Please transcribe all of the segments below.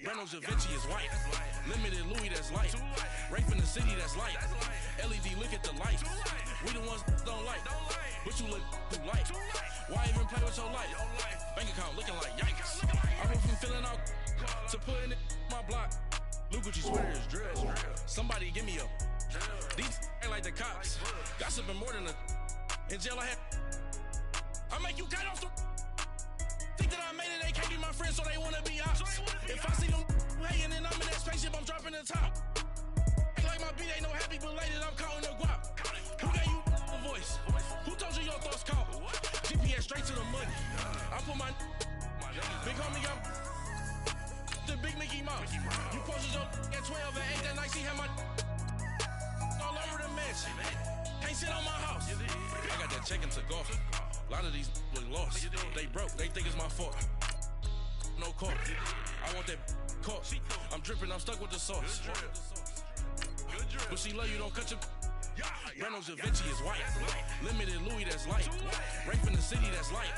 Reynolds Da Vinci is white. Limited Louis, that's light. Rape in the city, that's light. LED, look at the lights. We the ones don't like. But you look too light. Why even play with your life? Bank account looking like yikes. I went from filling out to putting it my block. Blue Gucci sweater is drill. Somebody give me a. These ain't like the cops. Gossiping more than a. In jail I had. I make you cut off the. Think that I made it, they can't be my friends, so they wanna be ops. If I see them hating and I'm in that spaceship, I'm dropping the top. Ain't like my beat, ain't no happy belated, I'm counting the guap. Who gave you a voice? Who told you your thoughts count? GPS straight to the money. I put my big homie got the big Mickey Mouse. You posted your at 12 and 8 that night, she had my all over the mansion. Can't sit on my house. I got that check into golf. A lot of these look lost. They broke, they think it's my fault. No call. I want that caught. I'm dripping, I'm stuck with the sauce. But she love you, don't cut your. Reynolds Da Vinci is white. Limited Louis, that's light. Rape in the city, that's light.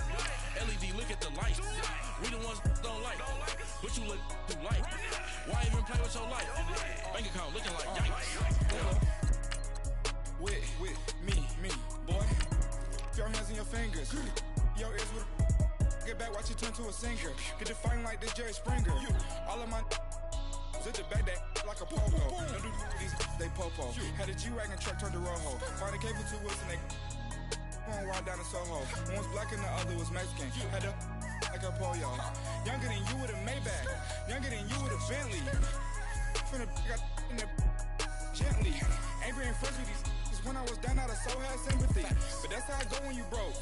LED, look at the lights. We the ones don't like. But you look too light. Why even play with your life? Bank account looking like yikes. With me, boy. Your hands in your fingers. Your ears with get back, watch you turn to a singer. Get the fighting like this Jerry Springer. All of my zip the back that like a pogo. Don't do these they popo. Had a G-Wagon truck turned to Rojo. Find a cable 2 wheels and they going wild down in Soho. One was black and the other was Mexican. Had a like a pollo. Younger than you with a Maybach. Younger than you with a Bentley. From the got in the gently. Ain't being friends with these. When I was down out of soul had sympathy. But that's how I go when you broke.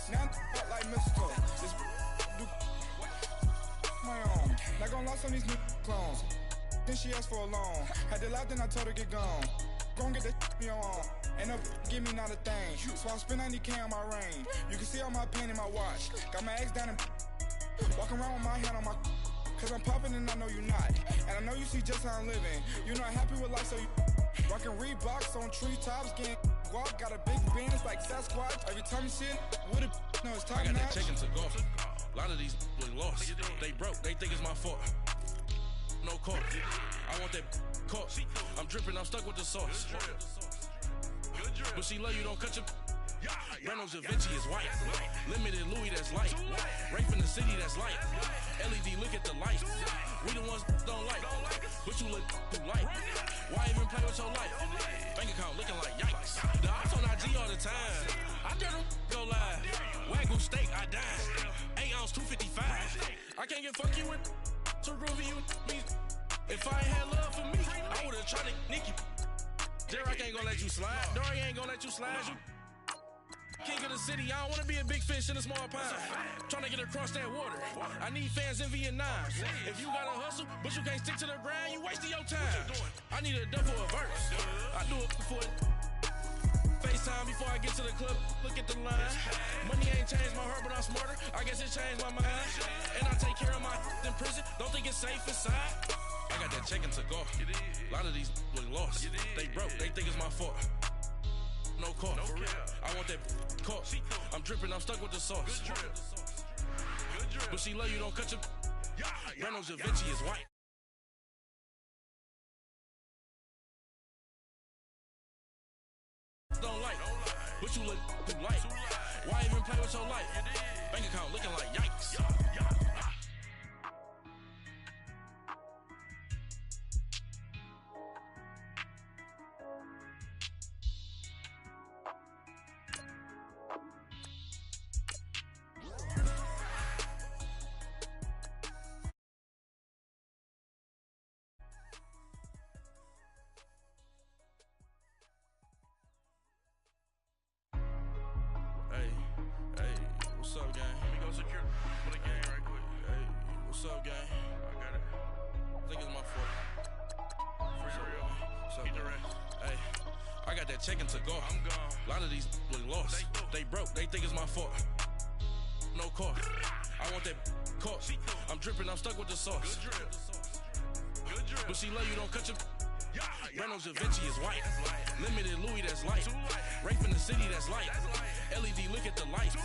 Now I'm out like mistletoe. This do my own. Not gonna lost on these new clones. Then she asked for a loan. Had to laugh, then I told her get gone. Gon' get that me on. Ain't no give me not a thing. So I spend 90K on my ring. You can see all my pain in my watch. Got my ex down and walking around with my hand on my. Cause I'm popping and I know you not. And I know you see just how I'm living. You're not happy with life, so you rockin' Reeboks on treetops, getting guap. Got a big band, it's like Sasquatch. Every time you see it, with it, no, it's top notch. I got that check into golf. A lot of these look lost. They broke, they think it's my fault. No call. I want that caught. I'm dripping, I'm stuck with the sauce. But she love you, don't cut your. Reynolds Da Vinci is white. Limited Louis, that's light. Rape in the city, that's light. LED, look at the lights. We the ones don't like. But you look too light. Why even play with your life? Bank account looking like yikes. The ops on IG all the time. I dare them go live. Wagyu steak, I died. 8 ounce, 255. I can't get fucky with to groovy you me. If I ain't had love for me, I would've tried to nick you. Derek ain't gonna let you slide. Dory ain't gonna let you slide. You king of the city, I don't wanna be a big fish in a small pond. Trying to get across that water. I need fans in Vietnam. If you gotta hustle, but you can't stick to the grind, you wasting your time. I need a double a verse. I do it before FaceTime before I get to the club. Look at the line. Money ain't changed my heart, but I'm smarter. I guess it changed my mind. And I take care of my in prison. Don't think it's safe inside. I got that check into golf. A lot of these look lost. They broke, they think it's my fault. No call. I want that caught. I'm dripping, I'm stuck with the sauce. But she love you, don't cut your. Reynolds Da Vinci is white. Don't like, but you look too light. Why even play with your life? Bank account looking like yikes. What's up, gang? Let me go secure for the gang right quick. Hey, what's up, gang? I got it. I think it's my fault. For real. What's up, hey, I got that check into golf. I'm gone. A lot of these look lost. They broke, they think it's my fault. No call. I want that caught. I'm dripping, I'm stuck with the sauce. Good drip. But she love you, don't cut your. Reynolds Da Vinci is white. Limited Louis, that's light. Rape in the city, that's light. LED, look at the lights.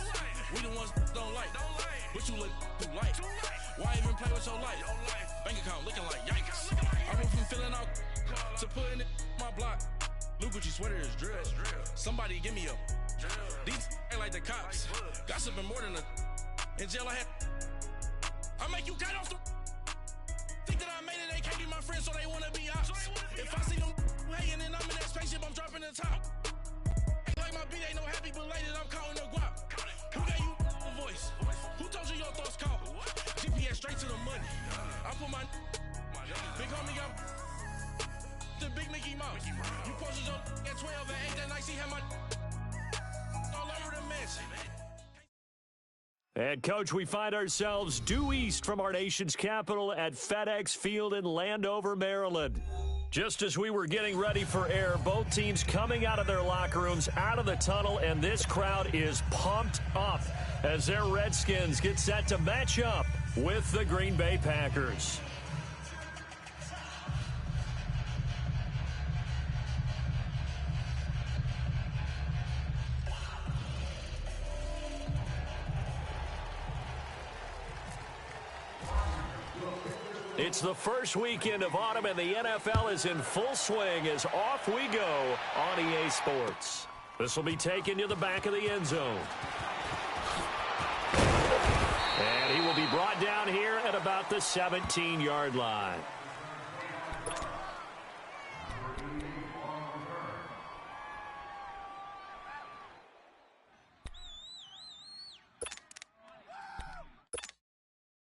We the ones don't like. But you look too light. Why even play with your life? Bank account looking like New Gucci sweater is drill. Somebody give me a. These ain't like the cops. Gossiping more than a. In jail I had. I make you cut off the. Think that I made it, they can't be my friends, so they wanna be ops. If I see them hating and I'm in that spaceship, I'm dropping the top. Ain't like my beat ain't no happy, but later I'm calling the guap. Who gave you a voice? Who told you your thoughts count? GPS straight to the money. I put my big homie up. The big Mickey Mouse. You posted your at 12 and 8 that night, she had my all over the mansion. And, Coach, we find ourselves due east from our nation's capital at FedEx Field in Landover, Maryland. Just as we were getting ready for air, both teams coming out of their locker rooms, out of the tunnel, and this crowd is pumped up as their Redskins get set to match up with the Green Bay Packers. It's the first weekend of autumn, and the NFL is in full swing as off we go on EA Sports. This will be taken to the back of the end zone. And he will be brought down here at about the 17-yard line.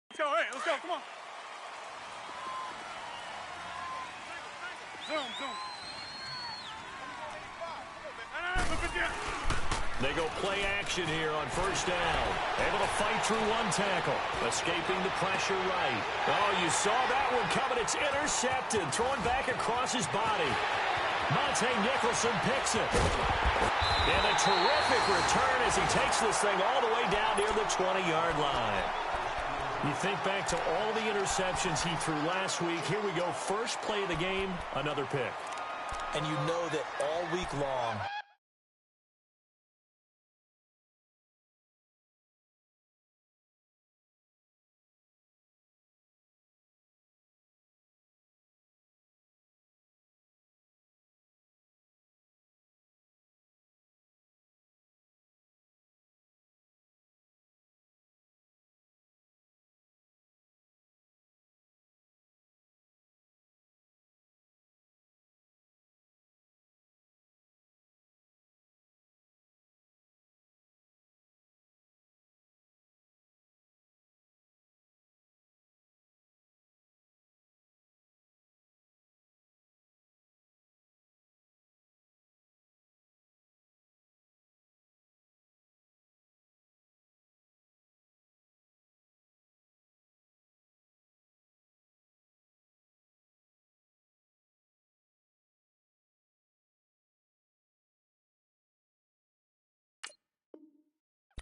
Let's go, hey, let's go, come on. Zoom. They go play action here on first down. Able to fight through one tackle. Escaping the pressure right. Oh, you saw that one coming. It's intercepted. Throwing back across his body. Monte Nicholson picks it. And a terrific return as he takes this thing all the way down near the 20-yard line. You think back to all the interceptions he threw last week. Here we go. First play of the game, another pick. And you know that all week long,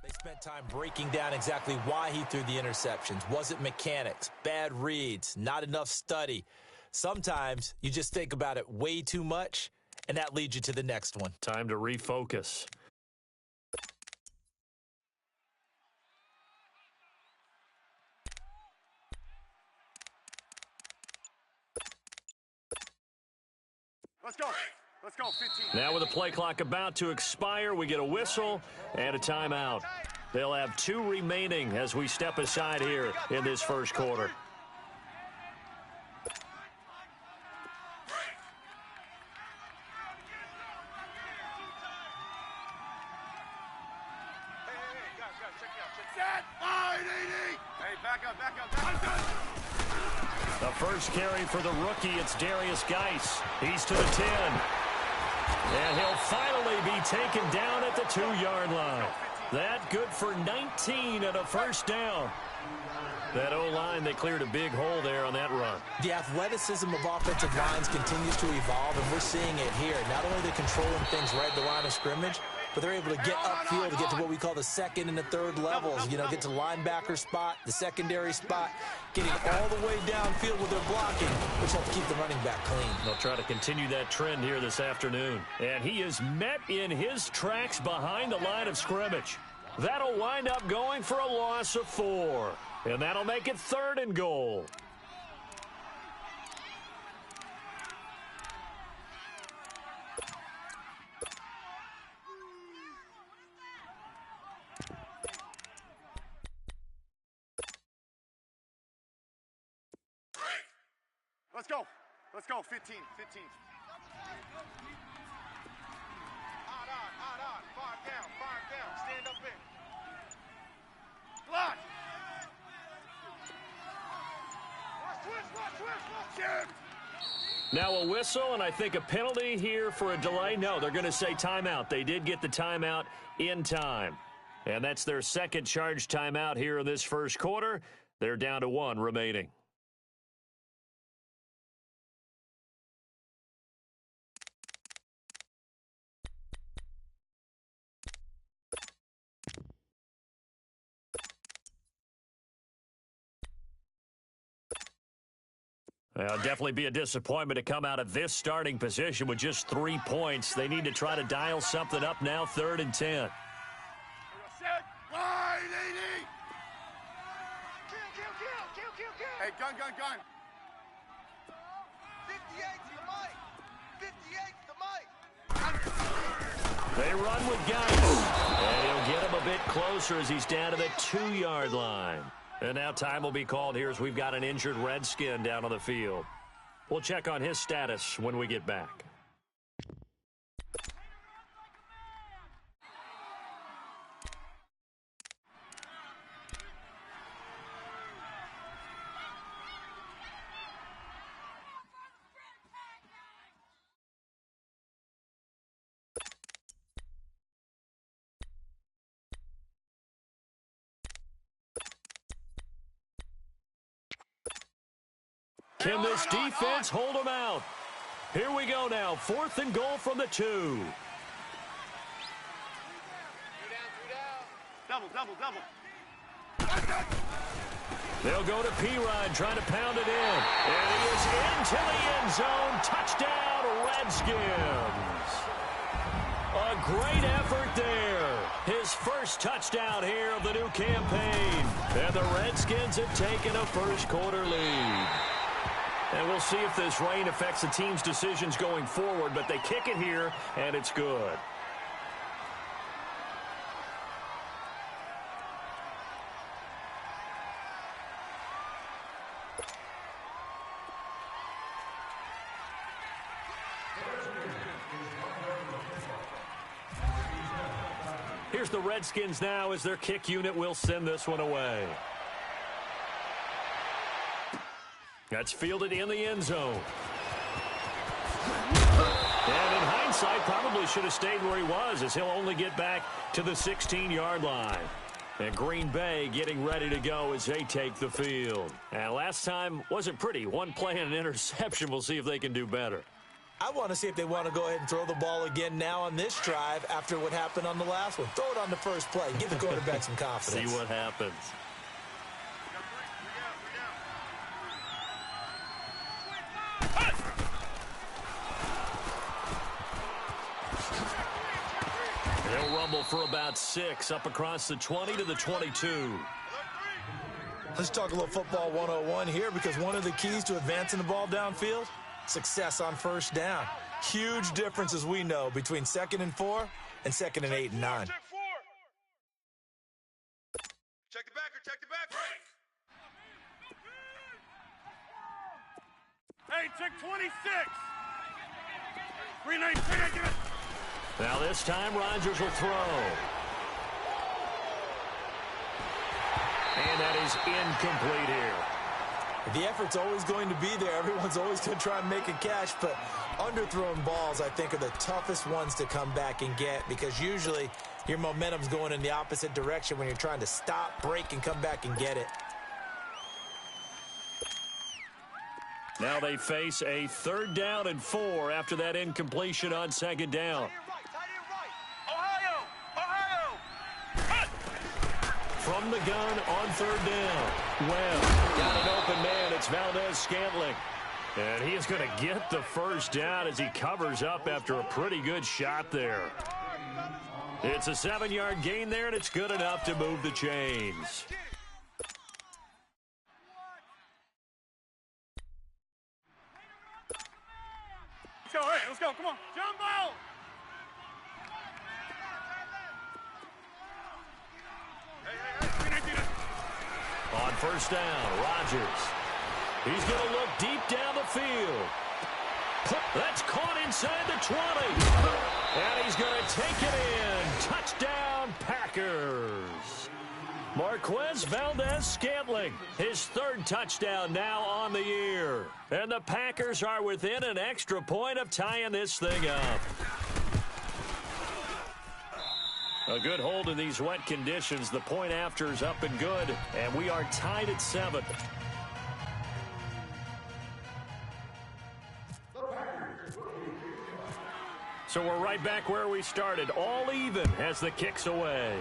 they spent time breaking down exactly why he threw the interceptions. Was it mechanics, bad reads, not enough study? Sometimes you just think about it way too much, and that leads you to the next one. Time to refocus. Let's go. Let's go, 15. Now with the play clock about to expire, we get a whistle and a timeout. They'll have 2 remaining as we step aside here in this first quarter. Hey, guys, check me out. Set! Line, 80! Hey, back up. The first carry for the rookie, it's Darius Geis. He's to the 10. And he'll finally be taken down at the 2-yard line. That good for 19 and a first down. That O-line, they cleared a big hole there on that run. The athleticism of offensive lines continues to evolve, and we're seeing it here. Not only are they controlling things right at the line of scrimmage, but they're able to get upfield to get to what we call the second and the third levels. You know, get to the linebacker spot, the secondary spot, getting all the way downfield with their blocking, which helps keep the running back clean. They'll try to continue that trend here this afternoon. And he is met in his tracks behind the line of scrimmage. That'll wind up going for a loss of 4. And that'll make it 3rd and goal. Let's go. Let's go. 15. On. 5 down. Stand up in. Block. Watch twist. Now a whistle, and I think a penalty here for a delay. No, they're going to say timeout. They did get the timeout in time. And that's their second charge timeout here in this first quarter. They're down to 1 remaining. Well, definitely be a disappointment to come out of this starting position with just 3 points. They need to try to dial something up now, 3rd and 10. Set. Wide, 80. Kill. Hey, gun. 58's the mic. They run with guns. And he'll get him a bit closer as he's down to the 2-yard line. And now time will be called here as we've got an injured Redskin down on the field. We'll check on his status when we get back. Can this defense hold them out? Here we go now. 4th and goal from the 2. Double. They'll go to P-Rod trying to pound it in. And he is into the end zone. Touchdown, Redskins. A great effort there. His first touchdown here of the new campaign. And the Redskins have taken a first quarter lead. And we'll see if this rain affects the team's decisions going forward, but they kick it here, and it's good. Here's the Redskins now as their kick unit will send this one away. That's fielded in the end zone. And in hindsight, probably should have stayed where he was as he'll only get back to the 16-yard line. And Green Bay getting ready to go as they take the field. And last time wasn't pretty. One play and an interception. We'll see if they can do better. I want to see if they want to go ahead and throw the ball again now on this drive after what happened on the last one. Throw it on the first play. Give the quarterback some confidence. See what happens. They'll rumble for about 6 up across the 20 to the 22. Let's talk a little football 101 here because one of the keys to advancing the ball downfield, success on first down. Huge difference, as we know, between 2nd and 4 and 2nd and 8 and 9. Check the back. Hey, check 26. 319, give it. Now this time Rodgers will throw. And that is incomplete here. The effort's always going to be there. Everyone's always going to try and make a catch, but underthrown balls, I think, are the toughest ones to come back and get because usually your momentum's going in the opposite direction when you're trying to stop, break, and come back and get it. Now they face a 3rd down and 4 after that incompletion on 2nd down. From the gun on 3rd down. Well, got an open man. It's Valdez-Scantling. And he is going to get the first down as he covers up after a pretty good shot there. It's a 7-yard gain there, and it's good enough to move the chains. Let's go, all right, let's go, come on. Jumbo! On first down, Rodgers. He's going to look deep down the field. That's caught inside the 20. And he's going to take it in. Touchdown, Packers. Marquez Valdez-Scantling, his third touchdown now on the year. And the Packers are within an extra point of tying this thing up. A good hold in these wet conditions. The point after is up and good, and we are tied at 7. So we're right back where we started, all even as the kick's away.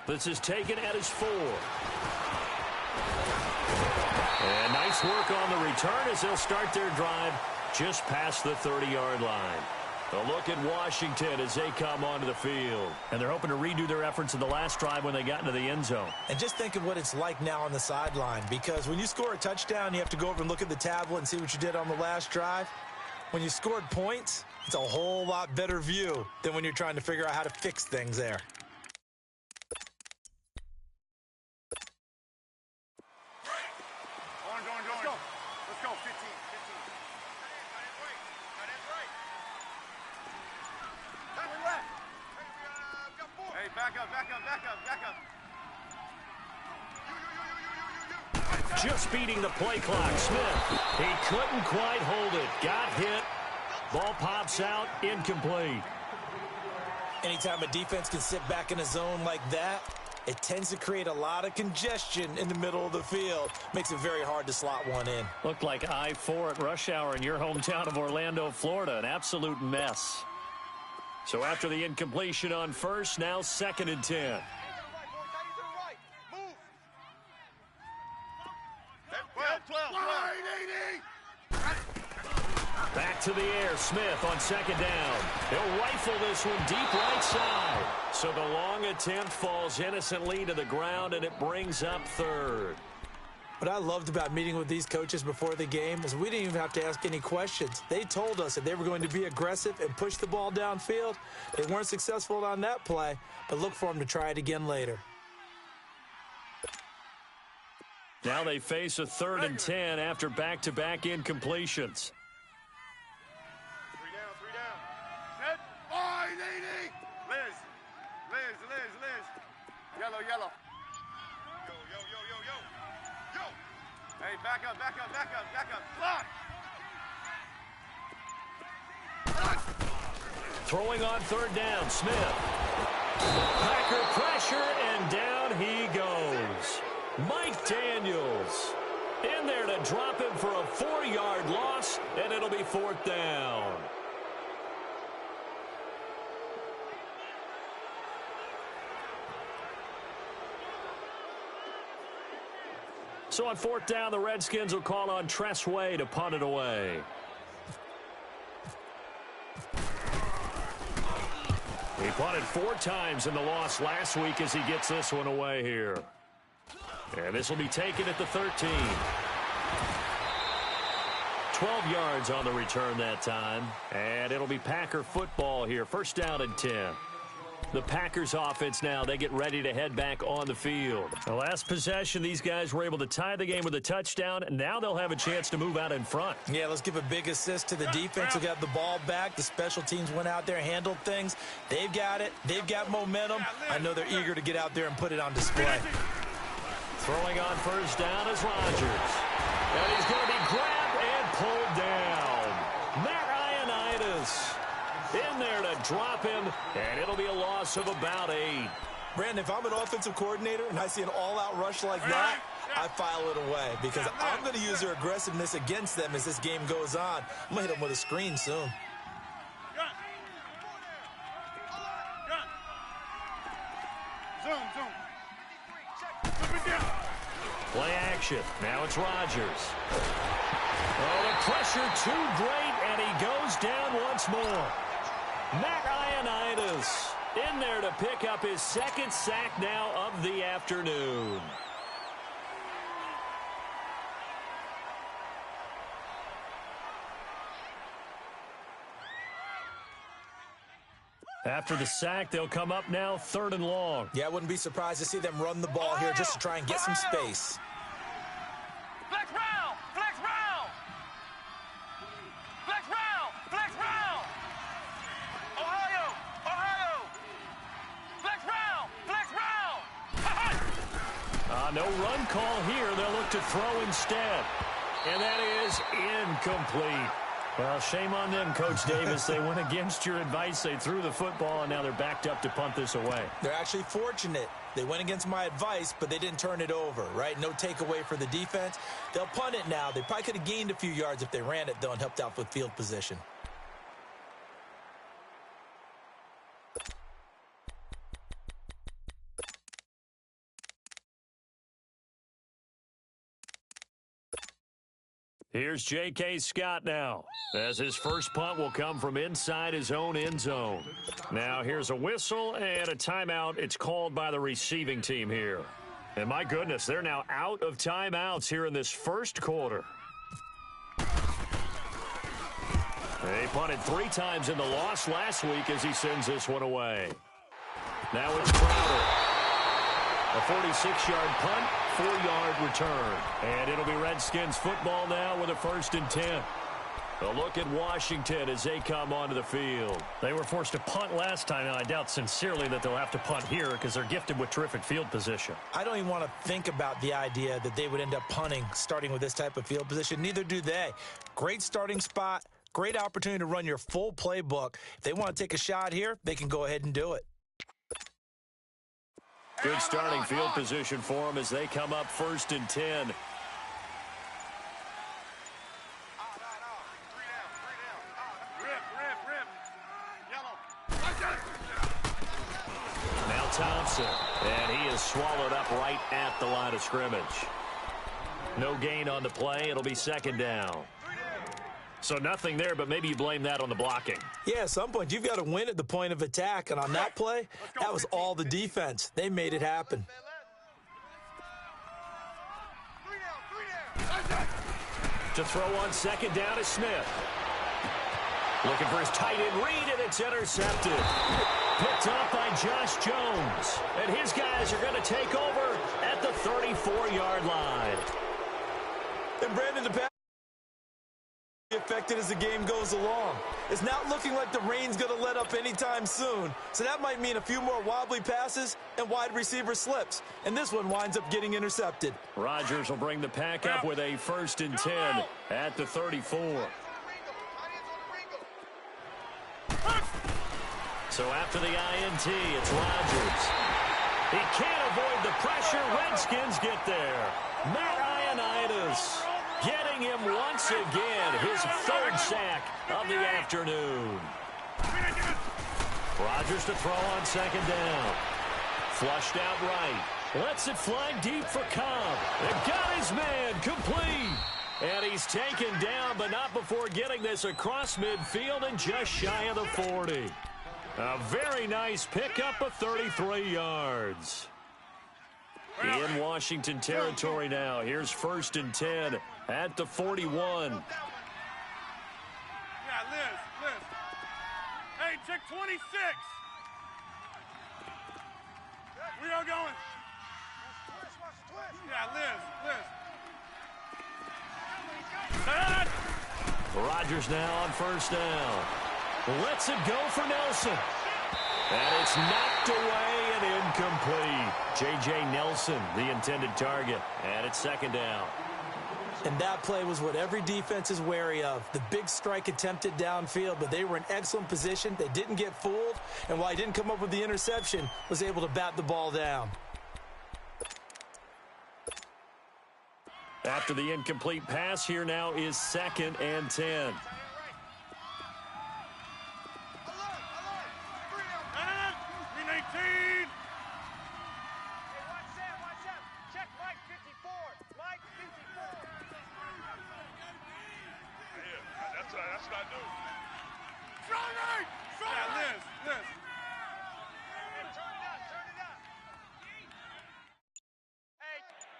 This is taken at his 4. And nice work on the return as they'll start their drive just past the 30-yard line. A look at Washington as they come onto the field. And they're hoping to redo their efforts in the last drive when they got into the end zone. And just think of what it's like now on the sideline, because when you score a touchdown, you have to go over and look at the tablet and see what you did on the last drive. When you scored points, it's a whole lot better view than when you're trying to figure out how to fix things there. Let's go, 15. Hey, back up. Just beating the play clock. Smith, he couldn't quite hold it. Got hit. Ball pops out, incomplete. Anytime a defense can sit back in a zone like that, it tends to create a lot of congestion in the middle of the field. Makes it very hard to slot one in. Looked like I-4 at rush hour in your hometown of Orlando, Florida. An absolute mess. So after the incompletion on first, now 2nd and 10. Back to the air, Smith on 2nd down. He'll rifle this one deep right side. So the long attempt falls innocently to the ground, and it brings up 3rd. What I loved about meeting with these coaches before the game is we didn't even have to ask any questions. They told us that they were going to be aggressive and push the ball downfield. They weren't successful on that play, but look for them to try it again later. Now they face a 3rd and 10 after back-to-back incompletions. 3 down. Set. Wide, 80. Liz. Yellow. Yo. Hey, back up. Block. Throwing on 3rd down, Smith. Packer pressure, and down he goes. Mike Daniels in there to drop him for a 4-yard loss, and it'll be 4th down. So on 4th down, the Redskins will call on Tress Way to punt it away. He punted 4 times in the loss last week as he gets this one away here. And this will be taken at the 13. 12 yards on the return that time. And it'll be Packer football here. 1st down and 10. The Packers offense now, they get ready to head back on the field. The last possession, these guys were able to tie the game with a touchdown, and now they'll have a chance to move out in front. Yeah, let's give a big assist to the defense who got the ball back. The special teams went out there, handled things. They've got it. They've got momentum. I know they're eager to get out there and put it on display. Throwing on 1st down is Rodgers. And he's going to be grabbed and pulled down. Matt Ioannidis in there to drop him, and it'll be a loss of about 8. Brandon, if I'm an offensive coordinator and I see an all-out rush like that, I file it away because I'm going to use their aggressiveness against them as this game goes on. I'm going to hit them with a screen soon. Zoom. Play action. Now it's Rodgers. Oh, the pressure too great, and he goes down once more. Matt Ioannidis in there to pick up his 2nd sack now of the afternoon. After the sack, they'll come up now 3rd and long. Yeah, I wouldn't be surprised to see them run the ball here just to try and get some space. Flex round! Flex round! Flex round! Flex round! Ohio! Ohio! Flex round! Flex round! No run call here. They'll look to throw instead. And that is incomplete. Well, shame on them, Coach Davis. They went against your advice. They threw the football, and now they're backed up to punt this away. They're actually fortunate. They went against my advice, but they didn't turn it over, right? No takeaway for the defense. They'll punt it now. They probably could have gained a few yards if they ran it, though, and helped out with field position. Here's J.K. Scott now, as his first punt will come from inside his own end zone. Now here's a whistle and a timeout. It's called by the receiving team here. And my goodness, they're now out of timeouts here in this first quarter. They punted 3 times in the loss last week as he sends this one away. Now it's Crowder. A 46-yard punt, 4-yard return. And it'll be Redskins football now with a 1st and 10. A look at Washington as they come onto the field. They were forced to punt last time. Now, I doubt sincerely that they'll have to punt here because they're gifted with terrific field position. I don't even want to think about the idea that they would end up punting starting with this type of field position. Neither do they. Great starting spot, great opportunity to run your full playbook. If they want to take a shot here, they can go ahead and do it. Good starting field position for them as they come up 1st and 10. Now Thompson, and he is swallowed up right at the line of scrimmage. No gain on the play. It'll be 2nd down. So nothing there, but maybe you blame that on the blocking. Yeah, at some point, you've got to win at the point of attack. And on that play, that was all the defense. They made it happen. To throw on 2nd down is Smith. Looking for his tight end read, and it's intercepted. Picked up by Josh Jones. And his guys are going to take over at the 34-yard line. And Brandon, the pass affected as the game goes along. It's not looking like the rain's going to let up anytime soon. So that might mean a few more wobbly passes and wide receiver slips. And this one winds up getting intercepted. Rodgers will bring the pack up with a 1st and 10 at the 34. So after the INT, it's Rodgers. He can't avoid the pressure. Redskins get there. Matt Ioannidis getting him once again, his 3rd sack of the afternoon. Rodgers to throw on 2nd down. Flushed out right. Lets it fly deep for Cobb. And got his man complete. And he's taken down, but not before getting this across midfield and just shy of the 40. A very nice pickup of 33 yards. In Washington territory now. Here's 1st and 10 at the 41. Yeah, Liz. Hey, check 26. We are going. Yeah, Liz. Rodgers now on 1st down. Lets it go for Nelson. And it's knocked away and incomplete. J.J. Nelson, the intended target. And it's 2nd down. And that play was what every defense is wary of. The big strike attempted downfield, but they were in excellent position. They didn't get fooled. And while he didn't come up with the interception, was able to bat the ball down. After the incomplete pass, here now is 2nd and 10.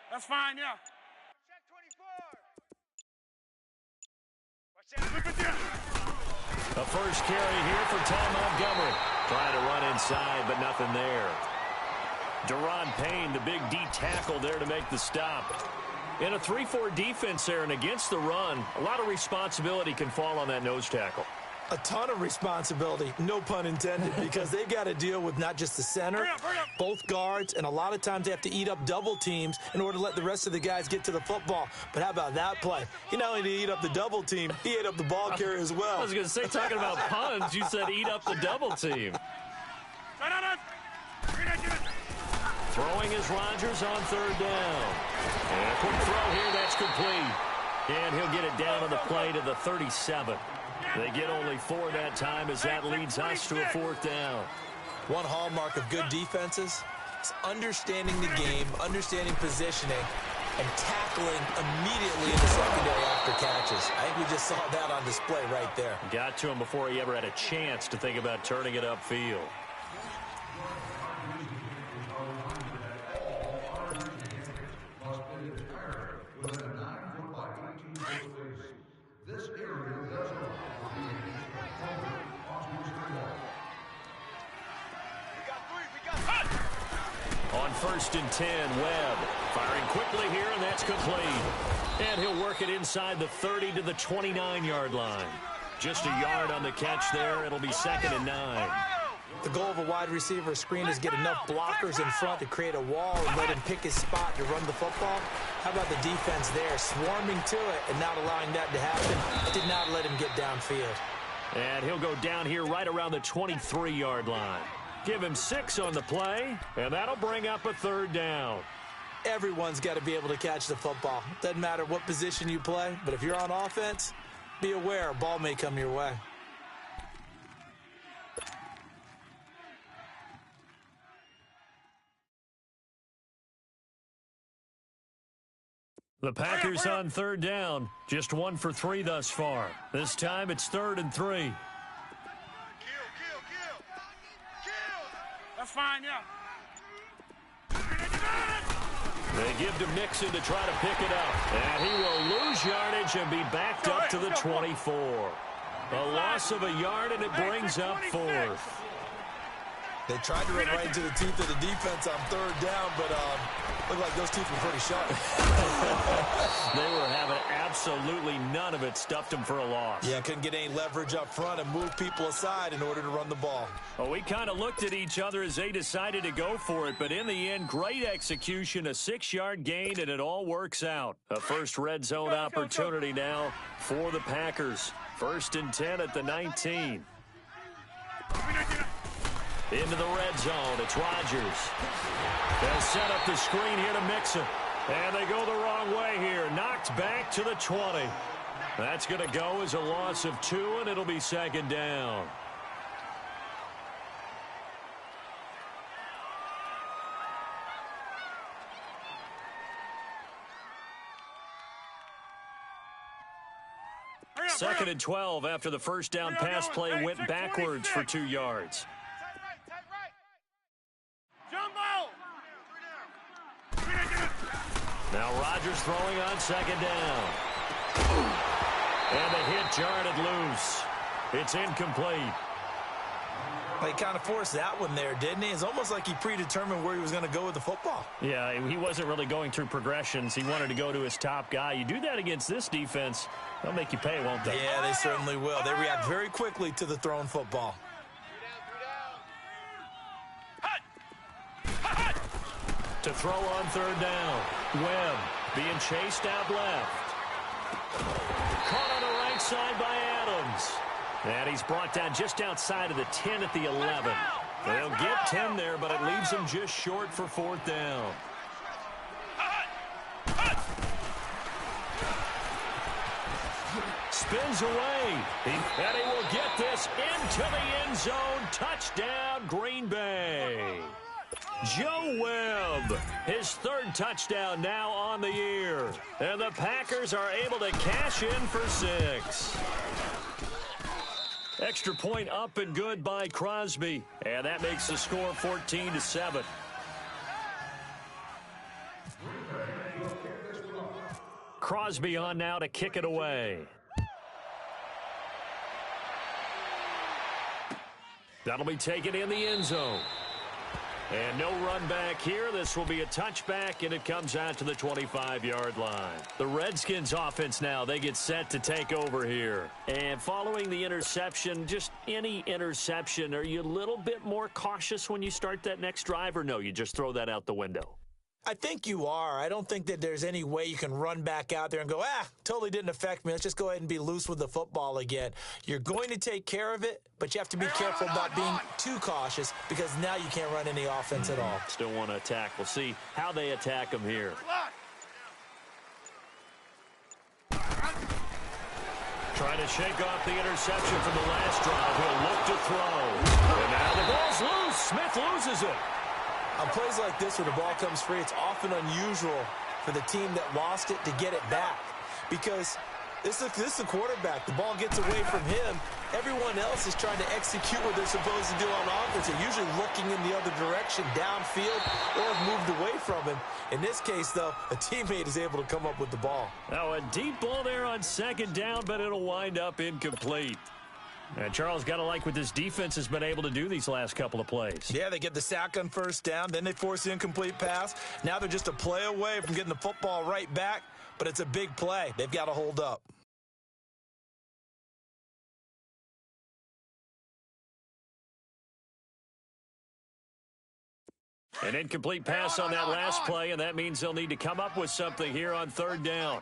That's fine, yeah. Check 24. A first carry here for Ty Montgomery. Trying to run inside, but nothing there. Daron Payne, the big D tackle there to make the stop. In a 3-4 defense there and against the run, a lot of responsibility can fall on that nose tackle. A ton of responsibility, no pun intended, because they've got to deal with not just the center, both guards, and a lot of times they have to eat up double teams in order to let the rest of the guys get to the football. But how about that play? He not only did he eat up the double team, he ate up the ball carrier as well. I was going to say, talking about puns, you said eat up the double team. Throwing is Rodgers on third down. And a quick throw here, that's complete. And he'll get it down on the play to the 37. They get only 4 that time as that leads us to a 4th down. One hallmark of good defenses is understanding the game, understanding positioning, and tackling immediately in the secondary after catches. I think we just saw that on display right there. Got to him before he ever had a chance to think about turning it upfield. On 1st and 10, Webb firing quickly here, and that's complete. And he'll work it inside the 30 to the 29-yard line. Just a yard on the catch there. It'll be 2nd and 9. The goal of a wide receiver screen is get enough blockers in front to create a wall and let him pick his spot to run the football. How about the defense there, swarming to it and not allowing that to happen? Did not let him get downfield. And he'll go down here right around the 23-yard line. Give him 6 on the play, and that'll bring up a 3rd down. Everyone's got to be able to catch the football. Doesn't matter what position you play, but if you're on offense, be aware a ball may come your way. The Packers on 3rd down. Just 1 for 3 thus far. This time it's 3rd and 3. Kill. That's fine, yeah. They give to Mixon to try to pick it up. And he will lose yardage and be backed up to the 24. A loss of a yard, and it brings up 4th. They tried to run right into the teeth of the defense on 3rd down, but looked like those teeth were pretty sharp. They were having absolutely none of it. Stuffed them for a loss. Yeah, couldn't get any leverage up front and move people aside in order to run the ball. Well, we kind of looked at each other as they decided to go for it, but in the end, great execution, a 6-yard gain, and it all works out. A first red zone opportunity now for the Packers. 1st and 10 at the 19. Into the red zone, it's Rodgers. They'll set up the screen here to Mixon. And they go the wrong way here. Knocked back to the 20. That's going to go as a loss of 2, and it'll be 2nd down. Second and 12 after the first down pass play went backwards for 2 yards. Now Rodgers throwing on 2nd down. And the hit jarred loose. It's incomplete. He kind of forced that one there, didn't he? It's almost like he predetermined where he was going to go with the football. Yeah, he wasn't really going through progressions. He wanted to go to his top guy. You do that against this defense, they'll make you pay, won't they? Yeah, they certainly will. They react very quickly to the thrown football. To throw on 3rd down. Webb being chased out left. Caught on the right side by Adams. And he's brought down just outside of the 10 at the 11. They'll get 10 there, but it leaves him just short for 4th down. Spins away. And he will get this into the end zone. Touchdown, Green Bay. Joe Webb, his 3rd touchdown now on the year. And the Packers are able to cash in for 6. Extra point up and good by Crosby. And that makes the score 14-7. Crosby on now to kick it away. That'll be taken in the end zone. And no run back here. This will be a touchback, and it comes out to the 25-yard line. The Redskins offense now, they get set to take over here. And following the interception, just any interception, are you a little bit more cautious when you start that next drive, or no, you just throw that out the window? I think you are. I don't think that there's any way you can run back out there and go, totally didn't affect me. Let's just go ahead and be loose with the football again. You're going to take care of it, but you have to be careful about being too cautious because now you can't run any offense at all. Still want to attack. We'll see how they attack them here. Trying to shake off the interception from the last drive. He'll look to throw. And now the ball's loose. Smith loses it. On plays like this where the ball comes free, it's often unusual for the team that lost it to get it back because this is the quarterback. The ball gets away from him. Everyone else is trying to execute what they're supposed to do on offense. They're usually looking in the other direction, downfield, or have moved away from him. In this case, though, a teammate is able to come up with the ball. Now a deep ball there on second down, but it'll wind up incomplete. And Charles, got to like what this defense has been able to do these last couple of plays. Yeah, they get the sack on first down, then they force the incomplete pass. Now they're just a play away from getting the football right back, but it's a big play. They've got to hold up. An incomplete pass on that last play, and that means they'll need to come up with something here on third down.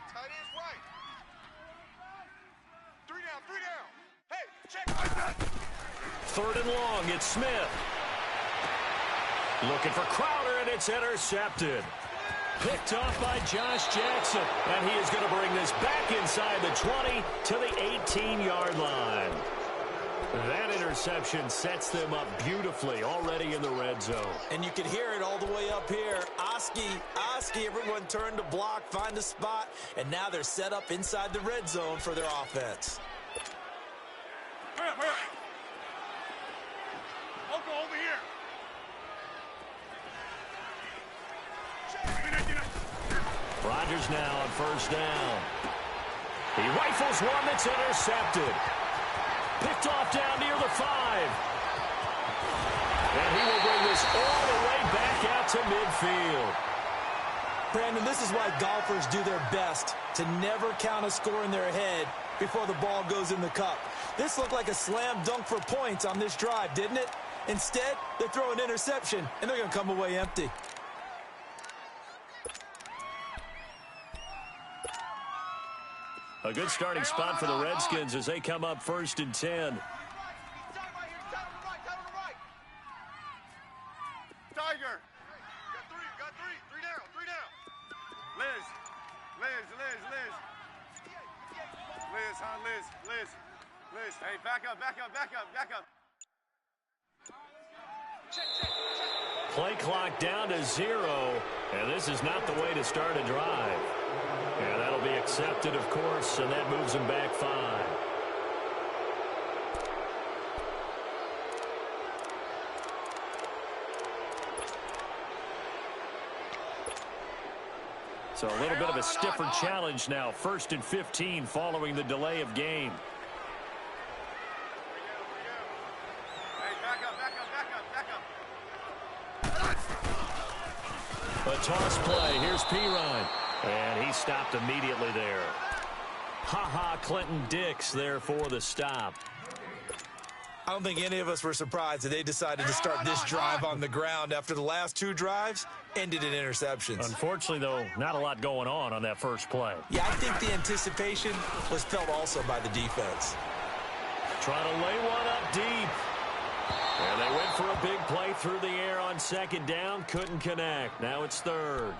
Third and long, it's Smith. Looking for Crowder, and it's intercepted. Picked off by Josh Jackson, and he is going to bring this back inside the 20 to the 18-yard line. That interception sets them up beautifully already in the red zone. And you can hear it all the way up here. Oski, everyone turned to block, find a spot, and now they're set up inside the red zone for their offense. Hurry up. Loco, over here. Rodgers now on first down. He rifles one that's intercepted. Picked off down near the 5. And he will bring this all the way back out to midfield. Brandon, this is why golfers do their best to never count a score in their head before the ball goes in the cup. This looked like a slam dunk for points on this drive, didn't it? Instead, they throw an interception, and they're going to come away empty. A good starting spot for the Redskins as they come up first and 10. Tiger. Got three down. Liz. Liz. Hey, back up. Play clock down to 0, and this is not the way to start a drive. Yeah, that'll be accepted, of course, and that moves them back 5. So a little bit of a stiffer challenge now. 1st and 15 following the delay of game. A toss play. Here's Pirine. And he stopped immediately there. Clinton Dix there for the stop. I don't think any of us were surprised that they decided to start this drive on the ground after the last 2 drives ended in interceptions. Unfortunately, though, not a lot going on that first play. Yeah, I think the anticipation was felt also by the defense. Trying to lay one up deep. And they went for a big play through the air on second down. Couldn't connect. Now it's third.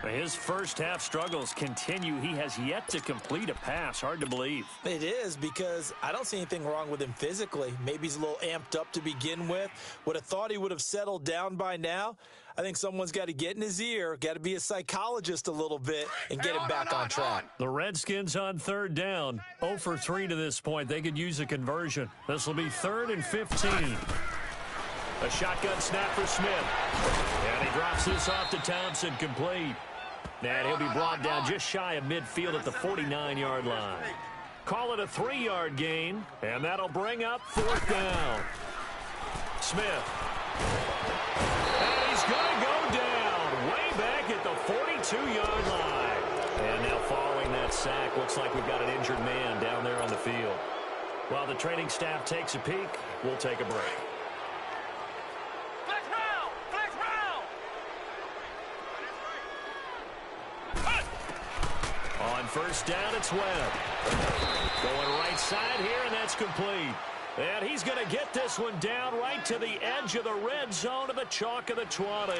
His first half struggles continue. He has yet to complete a pass. Hard to believe. It is, because I don't see anything wrong with him physically. Maybe he's a little amped up to begin with. Would have thought he would have settled down by now. I think someone's got to get in his ear, got to be a psychologist a little bit, and get him back on track. The Redskins on third down. 0 for 3 to this point. They could use a conversion. This will be 3rd and 15. A shotgun snap for Smith. And he drops this off to Thompson, complete. And he'll be brought down just shy of midfield at the 49-yard line. Call it a 3-yard gain, and that'll bring up 4th down. Smith. 2-yard line. And now following that sack, looks like we've got an injured man down there on the field. While the training staff takes a peek, we'll take a break. Flex round! Flex round! On first down, it's Webb. Going right side here, and that's complete. And he's going to get this one down right to the edge of the red zone of the chalk of the 20.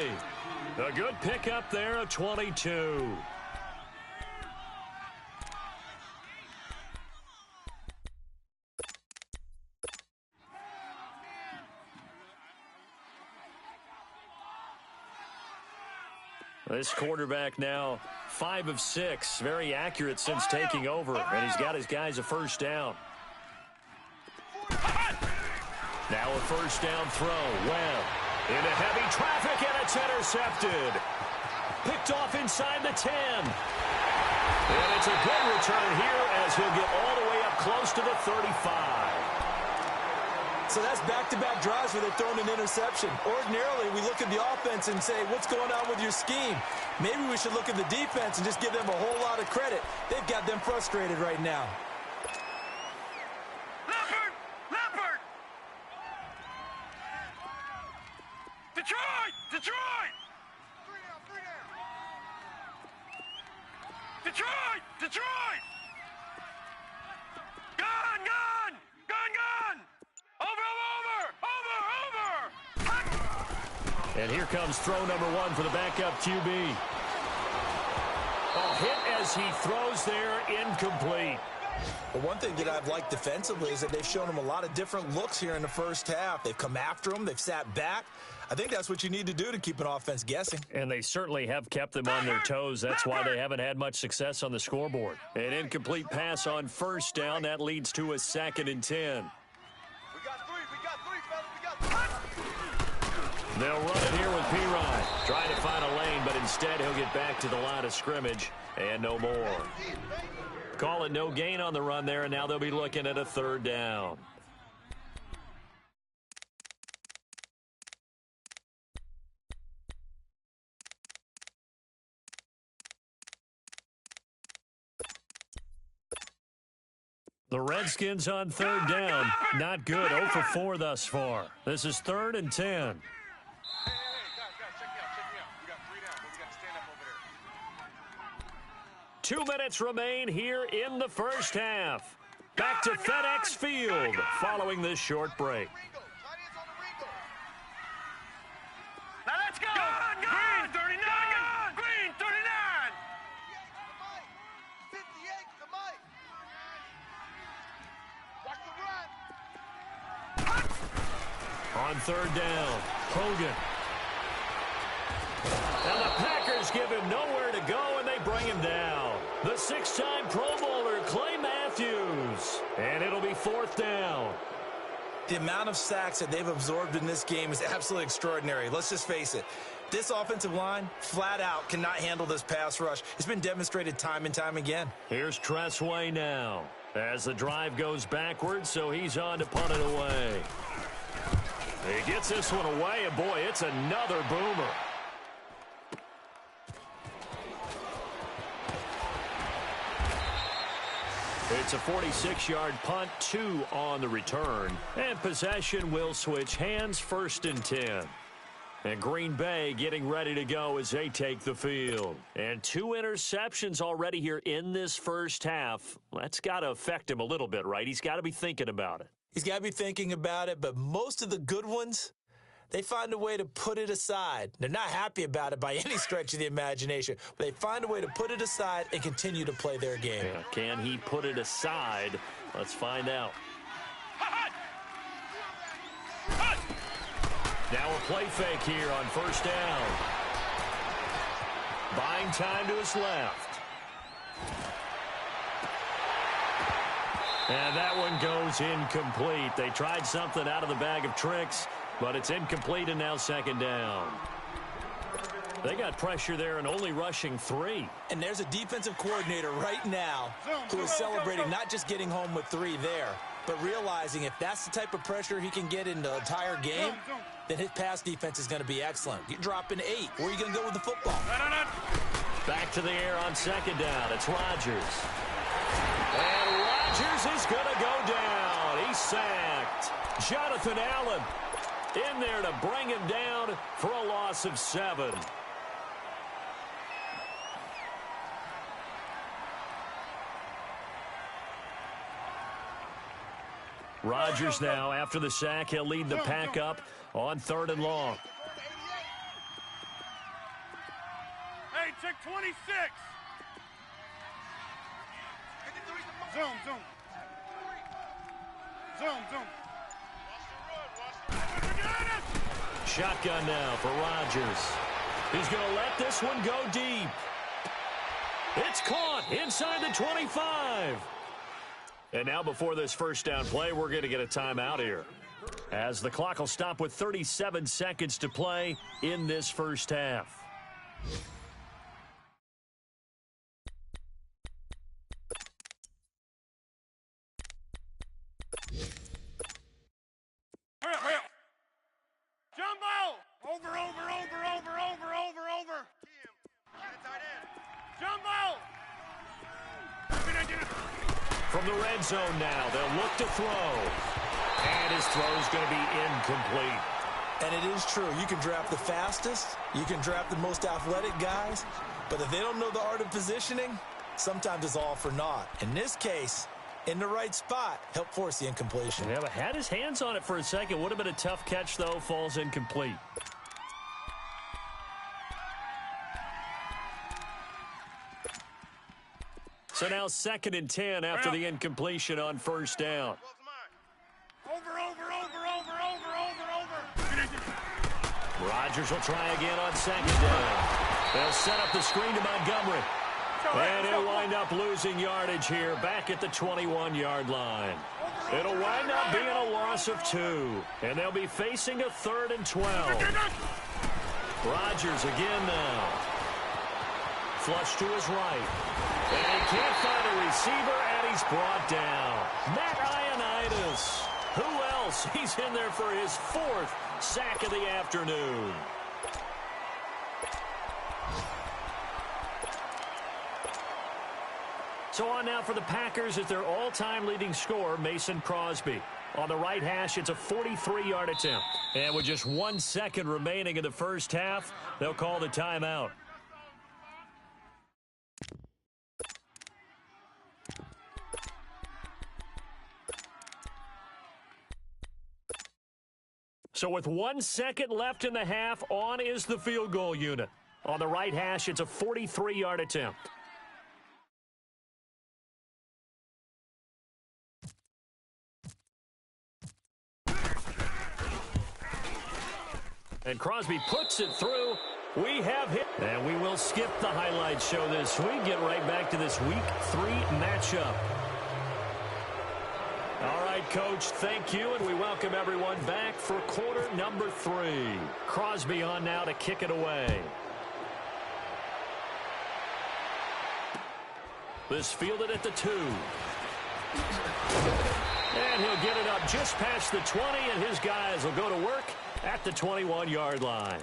A good pickup there of 22. This quarterback now 5 of 6. Very accurate since taking over. And he's got his guys a first down. Now a first down throw. Webb into heavy traffic, and it's intercepted. Picked off inside the 10. And it's a good return here as he'll get all the way up close to the 35. So that's back-to-back drives where they're throwing an interception. Ordinarily, we look at the offense and say, what's going on with your scheme? Maybe we should look at the defense and just give them a whole lot of credit. They've got them frustrated right now. Leopard! Detroit! Detroit! Detroit! Detroit! Gone! Gone! Gone! Gone! Over! And here comes throw number 1 for the backup QB. A hit as he throws there, incomplete. But one thing that I've liked defensively is that they've shown him a lot of different looks here in the first half. They've come after him. They've sat back. I think that's what you need to do to keep an offense guessing. And they certainly have kept them on their toes. That's why they haven't had much success on the scoreboard. An incomplete pass on first down. That leads to a 2nd and 10. They'll run it here with P-Rod. Trying to find a lane, but instead he'll get back to the line of scrimmage and no more. Call it no gain on the run there, and now they'll be looking at a 3rd down. The Redskins on 3rd down. Not good. 0 for 4 thus far. This is 3rd and 10. Hey, guys, check me out. We got 3 down, but we got to stand up over there. 2 minutes remain here in the first half. Back to FedEx Field following this short break. Now let's go! Green 39! Green 39! 58 to Mike! Watch the run! On 3rd down, Hogan. And the Packers give him nowhere to go, and they bring him down. The 6-time Pro Bowler, Clay Matthews. And it'll be 4th down. The amount of sacks that they've absorbed in this game is absolutely extraordinary. Let's just face it. This offensive line, flat out, cannot handle this pass rush. It's been demonstrated time and time again. Here's Tressway now as the drive goes backwards, so he's on to punt it away. He gets this one away, and boy, it's another boomer. It's a 46-yard punt, 2 on the return. And possession will switch hands, 1st and 10. And Green Bay getting ready to go as they take the field. And 2 interceptions already here in this first half. That's got to affect him a little bit, right? He's got to be thinking about it. He's got to be thinking about it, but most of the good ones, they find a way to put it aside. They're not happy about it by any stretch of the imagination, but they find a way to put it aside and continue to play their game. Yeah, can he put it aside? Let's find out. Now a play fake here on 1st down. Buying time to his left. And that one goes incomplete. They tried something out of the bag of tricks, but it's incomplete, and now 2nd down. They got pressure there and only rushing 3. And there's a defensive coordinator right now who is celebrating not just getting home with 3 there, but realizing if that's the type of pressure he can get in the entire game, then his pass defense is going to be excellent. You're dropping 8. Where are you going to go with the football? Back to the air on second down. It's Rodgers. And Rodgers is going to go down. He's sacked. Jonathan Allen in there to bring him down for a loss of 7. Rodgers now, after the sack, he'll lead the pack up on 3rd and long. Hey, check 26. Zoom. Shotgun now for Rodgers. He's going to let this one go deep. It's caught inside the 25. And now before this first down play, we're going to get a timeout here, as the clock will stop with 37 seconds to play in this first half. Hurry up. Jumbo! Over. Jumbo! From the red zone now, they'll look to throw. And his throw's going to be incomplete. And it is true. You can draft the fastest. You can draft the most athletic guys. But if they don't know the art of positioning, sometimes it's all for naught. In this case, in the right spot, help force the incompletion. Yeah, but had his hands on it for a second. Would have been a tough catch, though. Falls incomplete. So now 2nd and 10 after the incompletion on first down. Over. Rodgers will try again on 2nd down. They'll set up the screen to Montgomery. And he'll wind up losing yardage here back at the 21-yard line. It'll wind up being a loss of 2. And they'll be facing a 3rd and 12. Rodgers again now. Flush to his right. And he can't find a receiver, and he's brought down. Matt Ioannidis. Who else? He's in there for his 4th sack of the afternoon. So on now for the Packers is their all-time leading scorer, Mason Crosby. On the right hash, it's a 43-yard attempt. And with just 1 second remaining in the first half, they'll call the timeout. So with 1 second left in the half, on is the field goal unit. On the right hash, it's a 43-yard attempt. And Crosby puts it through. We have hit. And we will skip the highlight show this week. Get right back to this Week 3 matchup. All right, Coach, thank you, and we welcome everyone back for quarter number 3. Crosby on now to kick it away. This fielded at the 2. And he'll get it up just past the 20, and his guys will go to work at the 21-yard line.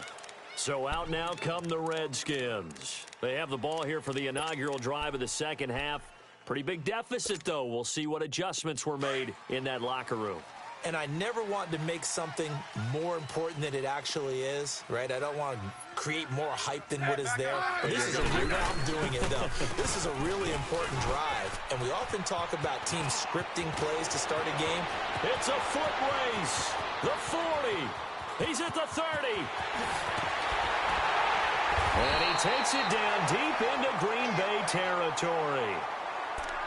So out now come the Redskins. They have the ball here for the inaugural drive of the second half. Pretty big deficit, though. We'll see what adjustments were made in that locker room. And I never want to make something more important than it actually is, right? I don't want to create more hype than what is there. But this is I'm doing it, though. This is a really important drive. And we often talk about teams scripting plays to start a game. It's a foot race. The 40. He's at the 30. And he takes it down deep into Green Bay territory.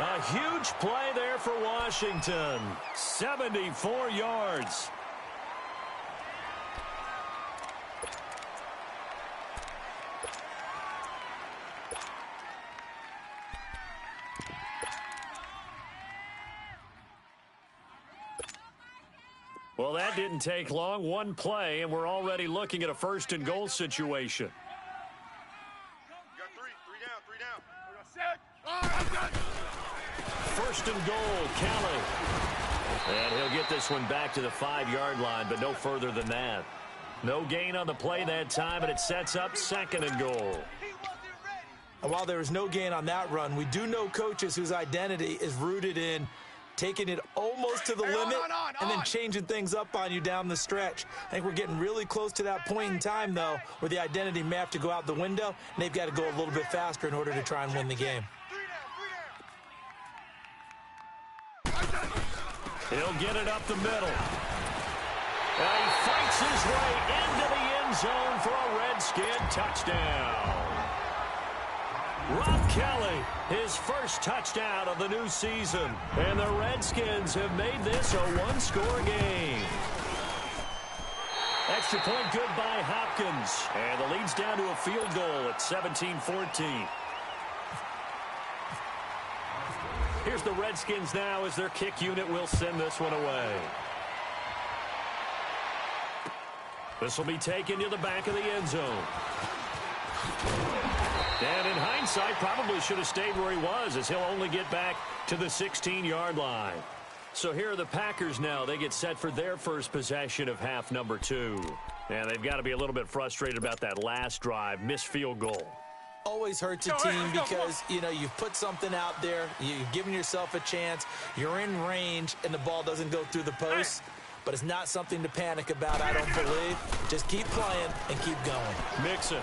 A huge play there for Washington. 74 yards. Well, that didn't take long. One play, and we're already looking at a 1st and goal situation. You got 3 down. 1st and goal, Kelly. And he'll get this one back to the 5-yard line, but no further than that. No gain on the play that time, and it sets up 2nd and goal. And while there was no gain on that run, we do know coaches whose identity is rooted in taking it almost to the limit and then changing things up on you down the stretch. I think we're getting really close to that point in time, though, where the identity may have to go out the window, and they've got to go a little bit faster in order to try and win the game. He'll get it up the middle. And he fights his way into the end zone for a Redskin touchdown. Rob Kelly, his first touchdown of the new season. And the Redskins have made this a one-score game. Extra point good by Hopkins. And the lead's down to a field goal at 17-14. Here's the Redskins now as their kick unit will send this one away. This will be taken to the back of the end zone. And in hindsight, probably should have stayed where he was, as he'll only get back to the 16-yard line. So here are the Packers now. They get set for their first possession of half number 2. And they've got to be a little bit frustrated about that last drive, missed field goal. Always hurts a team because, you know, you've put something out there, you've given yourself a chance, you're in range, and the ball doesn't go through the post. But it's not something to panic about, I don't believe. Just keep playing and keep going. Mixon.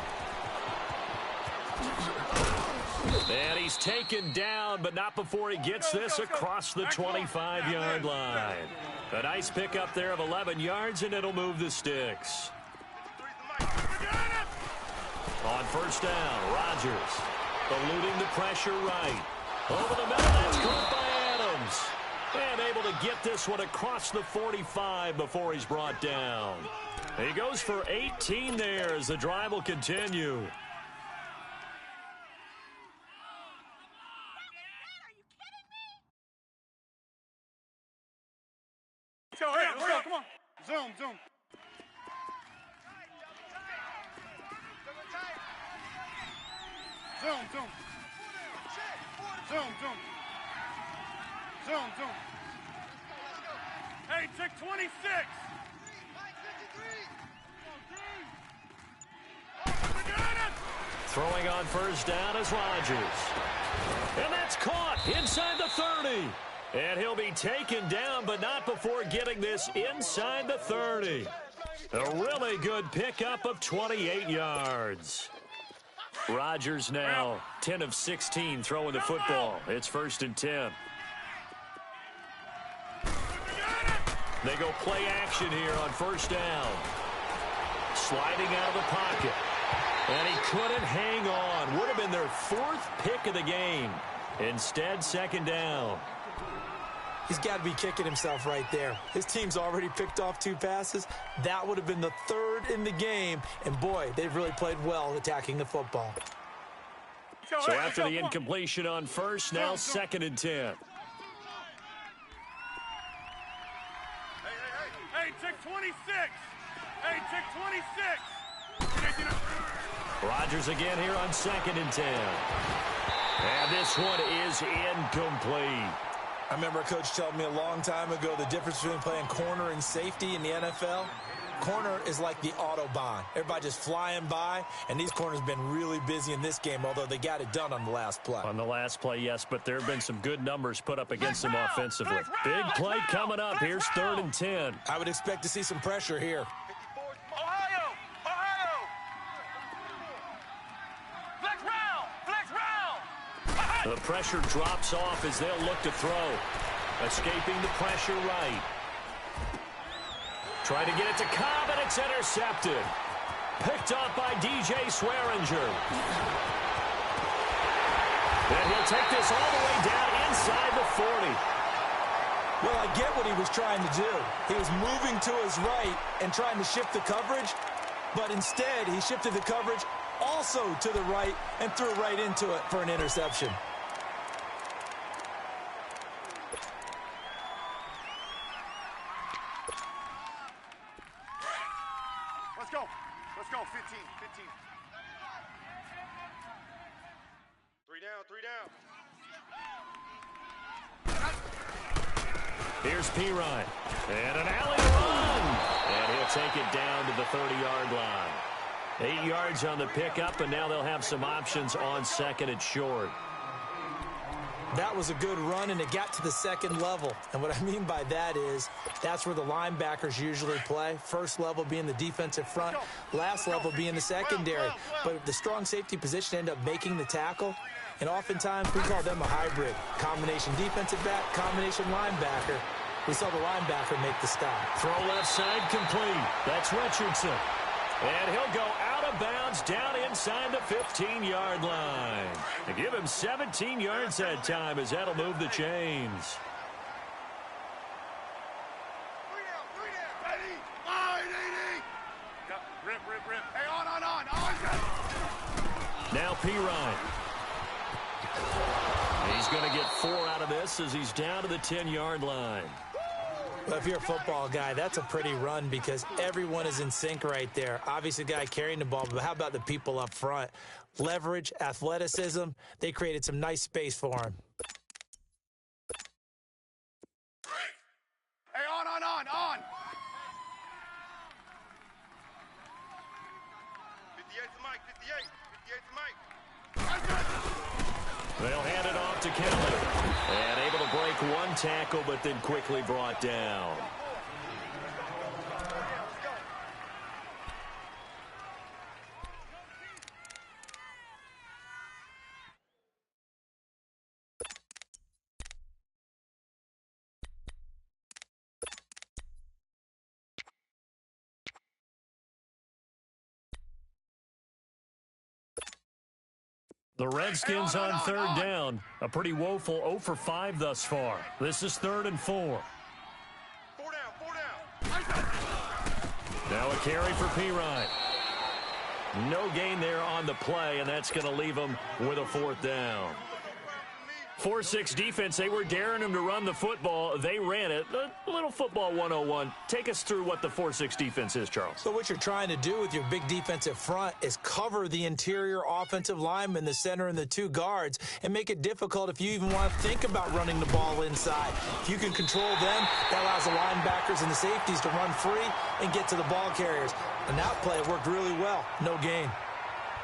And he's taken down, but not before he gets this across the 25-yard line. A nice pickup there of 11 yards, and it'll move the sticks. On first down, Rodgers eluding the pressure right. Over the middle, that's caught by Adams. And able to get this one across the 45 before he's brought down. He goes for 18 there as the drive will continue. Hurry up, come on. Zoom. Zoom. Hey, check 26. Throwing on first down is Rodgers. And that's caught inside the 30. And he'll be taken down, but not before getting this inside the 30. A really good pickup of 28 yards. Rodgers now 10 of 16 throwing the football. It's 1st and 10. They go play action here on first down. Sliding out of the pocket. And he couldn't hang on. Would have been their 4th pick of the game. Instead, 2nd down. He's got to be kicking himself right there. His team's already picked off 2 passes. That would have been the 3rd in the game. And, boy, they've really played well attacking the football. So after the incompletion on first, now 2nd and 10. Hey, check 26. Hey, check 26. Rodgers again here on 2nd and 10. And this one is incomplete. I remember a coach telling me a long time ago the difference between playing corner and safety in the NFL. Corner is like the Autobahn. Everybody just flying by, and these corners have been really busy in this game, although they got it done on the last play. On the last play, yes, but there have been some good numbers put up against them offensively. Big play coming up. Here's 3rd and 10. I would expect to see some pressure here. Ohio! Flex round! The pressure drops off as they'll look to throw. Escaping the pressure right. Trying to get it to Cobb, and it's intercepted. Picked up by DJ Swearinger. And he'll take this all the way down inside the 40. Well, I get what he was trying to do. He was moving to his right and trying to shift the coverage, but instead he shifted the coverage also to the right and threw right into it for an interception. Let's go. 15. 3 down. Here's Pirine. And an alley run. And he'll take it down to the 30-yard line. 8 yards on the pickup, and now they'll have some options on second and short. That was a good run, and it got to the second level. And what I mean by that is that's where the linebackers usually play. First level being the defensive front, last level being the secondary. But the strong safety position ended up making the tackle, and oftentimes we call them a hybrid. Combination defensive back, combination linebacker. We saw the linebacker make the stop. Throw left side complete. That's Richardson. And he'll go out of bounds down inside the 15-yard line. They give him 17 yards that time as that'll move the chains. Now Pirine. He's going to get 4 out of this as he's down to the 10-yard line. Well, if you're a football guy, that's a pretty run because everyone is in sync right there. Obviously, the guy carrying the ball, but how about the people up front? Leverage, athleticism, they created some nice space for him. Hey, on. 58 to Mike, 58 to Mike. They'll hand it off to Kelly. And able to break one tackle, but then quickly brought down. The Redskins on third down. A pretty woeful 0 for 5 thus far. This is 3rd and 4. 4 down. Now a carry for Pirine. No gain there on the play, and that's going to leave them with a 4th down. 4-6 defense, they were daring him to run the football. They ran it. A little football 101. Take us through what the 4-6 defense is, Charles. So what you're trying to do with your big defensive front is cover the interior offensive lineman, the center, and the 2 guards, and make it difficult if you even want to think about running the ball inside. If you can control them, that allows the linebackers and the safeties to run free and get to the ball carriers. And that play worked really well. No gain.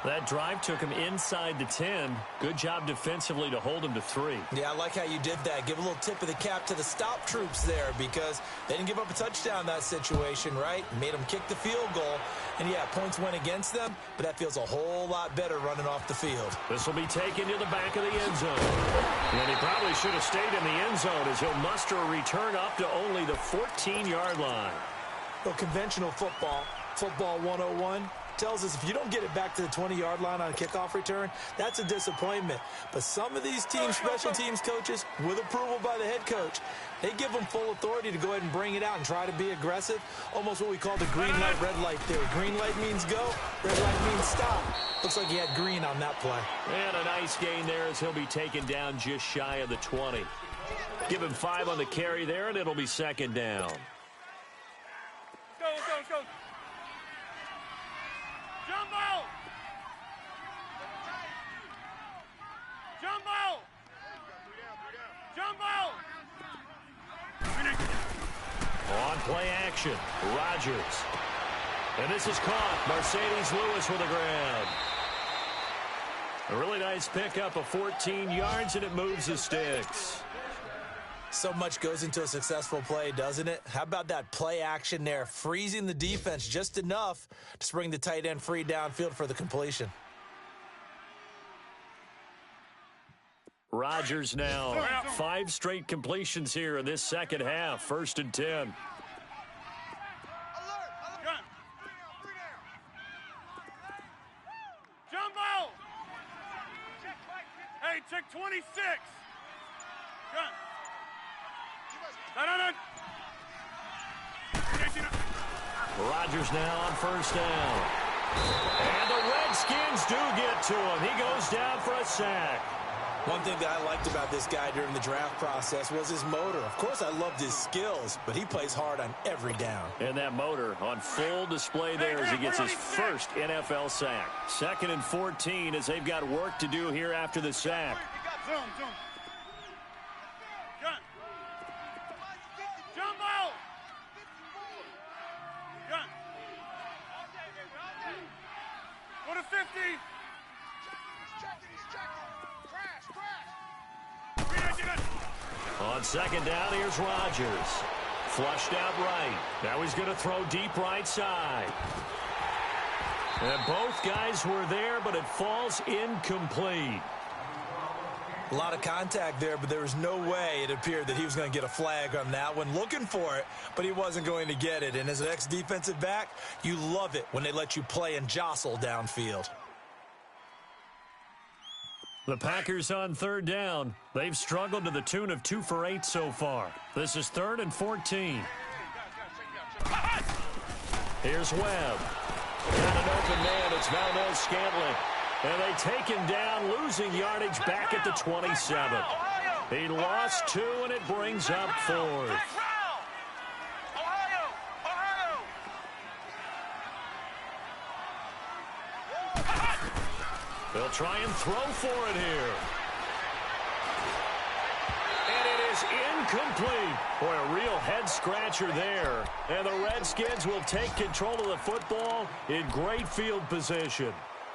That drive took him inside the 10. Good job defensively to hold him to 3. Yeah, I like how you did that. Give a little tip of the cap to the stop troops there because they didn't give up a touchdown in that situation, right? Made them kick the field goal. And, yeah, points went against them, but that feels a whole lot better running off the field. This will be taken to the back of the end zone. And he probably should have stayed in the end zone as he'll muster a return up to only the 14-yard line. Well, conventional football 101, tells us if you don't get it back to the 20-yard line on a kickoff return, that's a disappointment. But some of these teams, special teams coaches, with approval by the head coach, they give them full authority to go ahead and bring it out and try to be aggressive. Almost what we call the green light, red light theory. Green light means go, red light means stop. Looks like he had green on that play. And a nice gain there as he'll be taken down just shy of the 20. Give him 5 on the carry there, and it'll be 2nd down. Let's go. Jumbo! On play action, Rodgers. And this is caught. Mercedes Lewis with the grab. A really nice pickup of 14 yards, and it moves the sticks. So much goes into a successful play, doesn't it? How about that play action there, freezing the defense just enough to spring the tight end free downfield for the completion. Rodgers now, 5 straight completions here in this second half. 1st and 10. Jumbo! Hey, check 26. Gun. No. Rodgers now on 1st down. And the Redskins do get to him. He goes down for a sack. One thing that I liked about this guy during the draft process was his motor. Of course, I loved his skills, but he plays hard on every down. And that motor on full display there as he gets his first NFL sack. 2nd and 14 as they've got work to do here after the sack. Zoom. Gun. Jumbo! Gun. On second down, here's Rodgers. Flushed out right. Now he's going to throw deep right side. And both guys were there, but it falls incomplete. A lot of contact there, but there was no way it appeared that he was going to get a flag on that one. Looking for it, but he wasn't going to get it. And as an ex-defensive back, you love it when they let you play and jostle downfield. The Packers on third down. They've struggled to the tune of 2 for 8 so far. This is 3rd and 14. Here's Webb. Got an open man. It's Valdez-Scantling. And they take him down, losing yardage back at the 27. He lost 2, and it brings up 4th. They'll try and throw for it here. And it is incomplete. Boy, a real head-scratcher there. And the Redskins will take control of the football in great field position.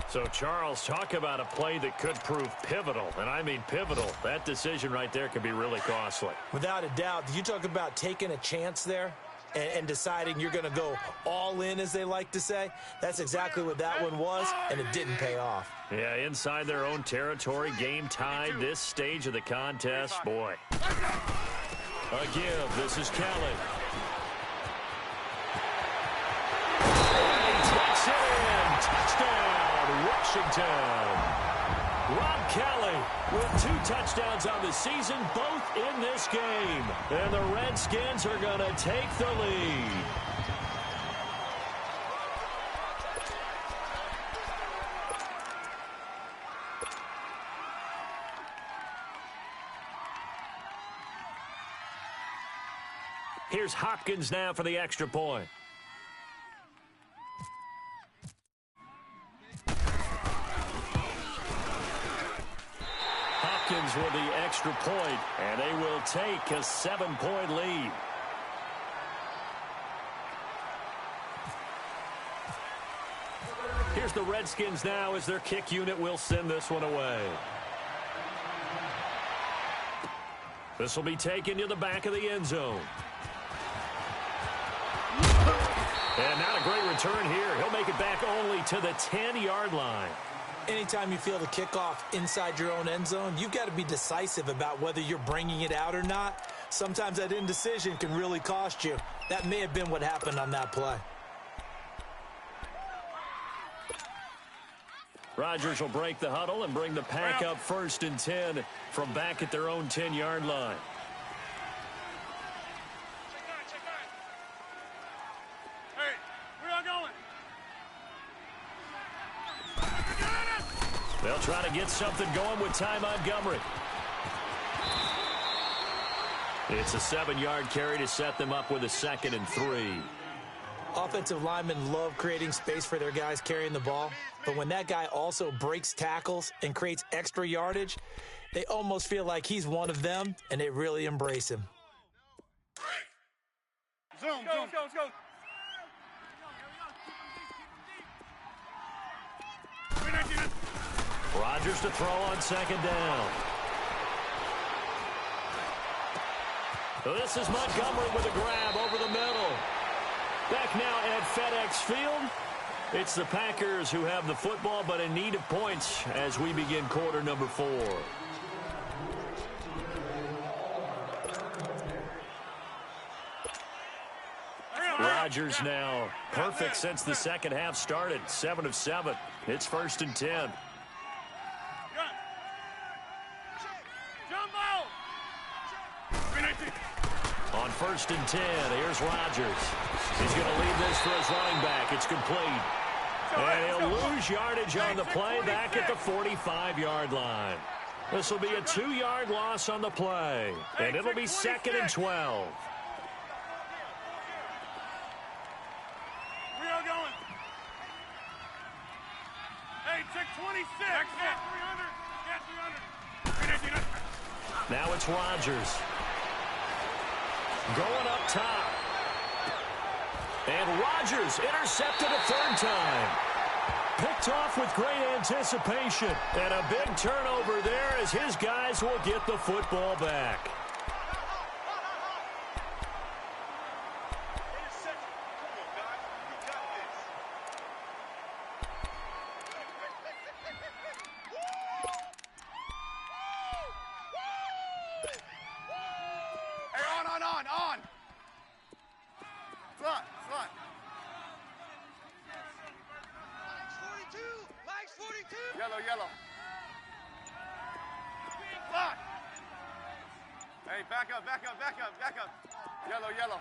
So, Charles, talk about a play that could prove pivotal. And I mean pivotal. That decision right there could be really costly. Without a doubt. You talk about taking a chance there and deciding you're going to go all in, as they like to say. That's exactly what that one was, and it didn't pay off. Yeah, inside their own territory, game tied, this stage of the contest. Boy. A give. This is Kelly. And he takes it in. Touchdown, Washington. Rob Kelly with 2 touchdowns on the season, both in this game. And the Redskins are going to take the lead. Here's Hopkins now for the extra point. Hopkins with the extra point, and they will take a 7-point lead. Here's the Redskins now as their kick unit will send this one away. This will be taken to the back of the end zone. And not a great return here. He'll make it back only to the 10-yard line. Anytime you feel the kickoff inside your own end zone, you've got to be decisive about whether you're bringing it out or not. Sometimes that indecision can really cost you. That may have been what happened on that play. Rodgers will break the huddle and bring the pack up 1st and 10 from back at their own 10-yard line. Hey, where y'all going? They'll try to get something going with Ty Montgomery. It's a 7-yard carry to set them up with a 2nd and 3. Offensive linemen love creating space for their guys carrying the ball, but when that guy also breaks tackles and creates extra yardage, they almost feel like he's one of them, and they really embrace him. Zoom, let's go, let's go. Rodgers to throw on 2nd down. This is Montgomery with a grab over the middle. Back now at FedEx Field. It's the Packers who have the football, but in need of points as we begin quarter number 4. Rodgers now perfect since the second half started. 7 of 7. It's 1st and 10. On 1st and 10, here's Rodgers. He's going to leave this for his running back. It's complete. And he'll lose yardage on the play back at the 45-yard line. This will be a 2-yard loss on the play. And it'll be 2nd and 12. Where y'all going? Hey, check 26. Check 300. Get 300. Now it's Rodgers. Going up top. And Rodgers intercepted a 3rd time. Picked off with great anticipation. And a big turnover there as his guys will get the football back. On. Slot. Mike's 42. Yellow. Slot. Hey, back up. Yellow.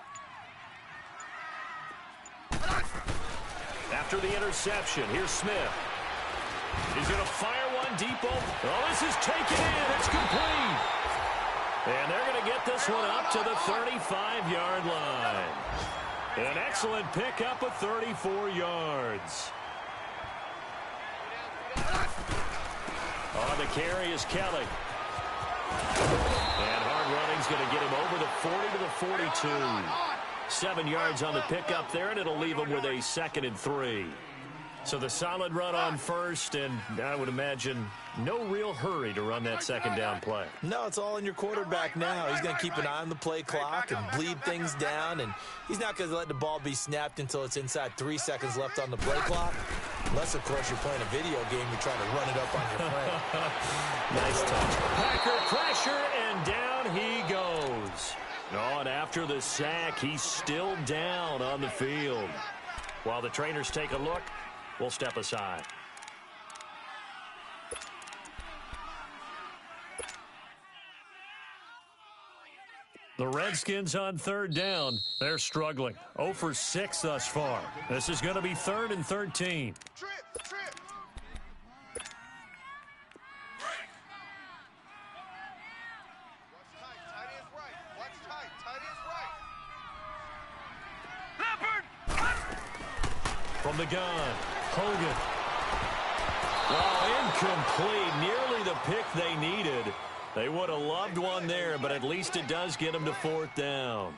After the interception, here's Smith. He's going to fire one deep open. Oh, this is taken in. It's complete. And they're going to get this one up to the 35-yard line. An excellent pickup of 34 yards. On the carry is Kelly. And hard running's going to get him over the 40 to the 42. 7 yards on the pickup there, and it'll leave him with a 2nd and 3. So the solid run on first, and I would imagine no real hurry to run that 2nd down play. No, it's all in your quarterback now. He's going to keep an eye on the play clock and bleed things down, and he's not going to let the ball be snapped until it's inside 3 seconds left on the play clock. Unless, of course, you're playing a video game, you're trying to run it up on your friend. Nice touch. Packer pressure, and down he goes. Oh, and after the sack, he's still down on the field. While the trainers take a look, we'll step aside. The Redskins on 3rd down. They're struggling. 0 for 6 thus far. This is going to be 3rd and 13. Trip. Watch tight. Tight end's right. From the gun, Hogan. Oh, incomplete. Nearly the pick they needed. They would have loved one there, but at least it does get them to 4th down.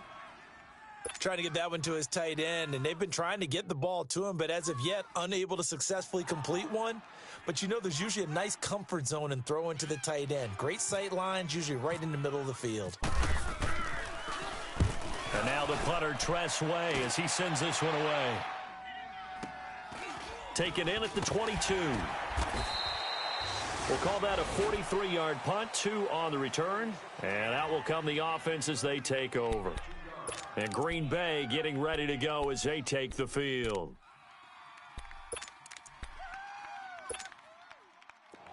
Trying to get that one to his tight end, and they've been trying to get the ball to him, but as of yet, unable to successfully complete one. But you know there's usually a nice comfort zone in throwing to the tight end. Great sight lines, usually right in the middle of the field. And now the punter, Tress Way, as he sends this one away. Taken in at the 22. We'll call that a 43-yard punt, 2 on the return. And out will come the offense as they take over. And Green Bay getting ready to go as they take the field.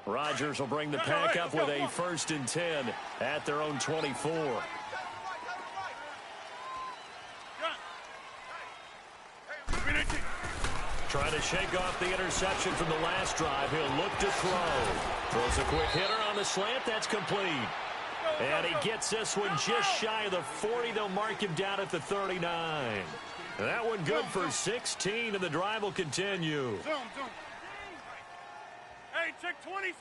Rodgers will bring the pack up with a 1st and 10 at their own 24. Trying to shake off the interception from the last drive. He'll look to throw. Throws a quick hitter on the slant. That's complete. And he gets this one just shy of the 40. They'll mark him down at the 39. And that one good for 16, and the drive will continue. Zoom. Hey, check 26.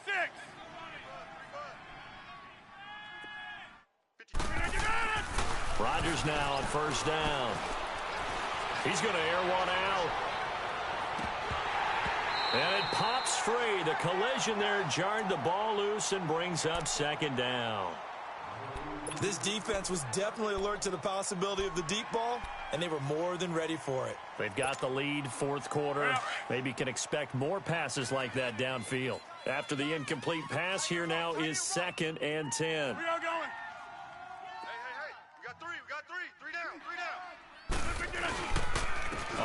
Rodgers now on 1st down. He's going to air one out. And it pops free. The collision there jarred the ball loose and brings up 2nd down. This defense was definitely alert to the possibility of the deep ball, and they were more than ready for it. They've got the lead, 4th quarter. Maybe can expect more passes like that downfield. After the incomplete pass, here now is 2nd and 10. We all going. Hey. We got 3. 3 down.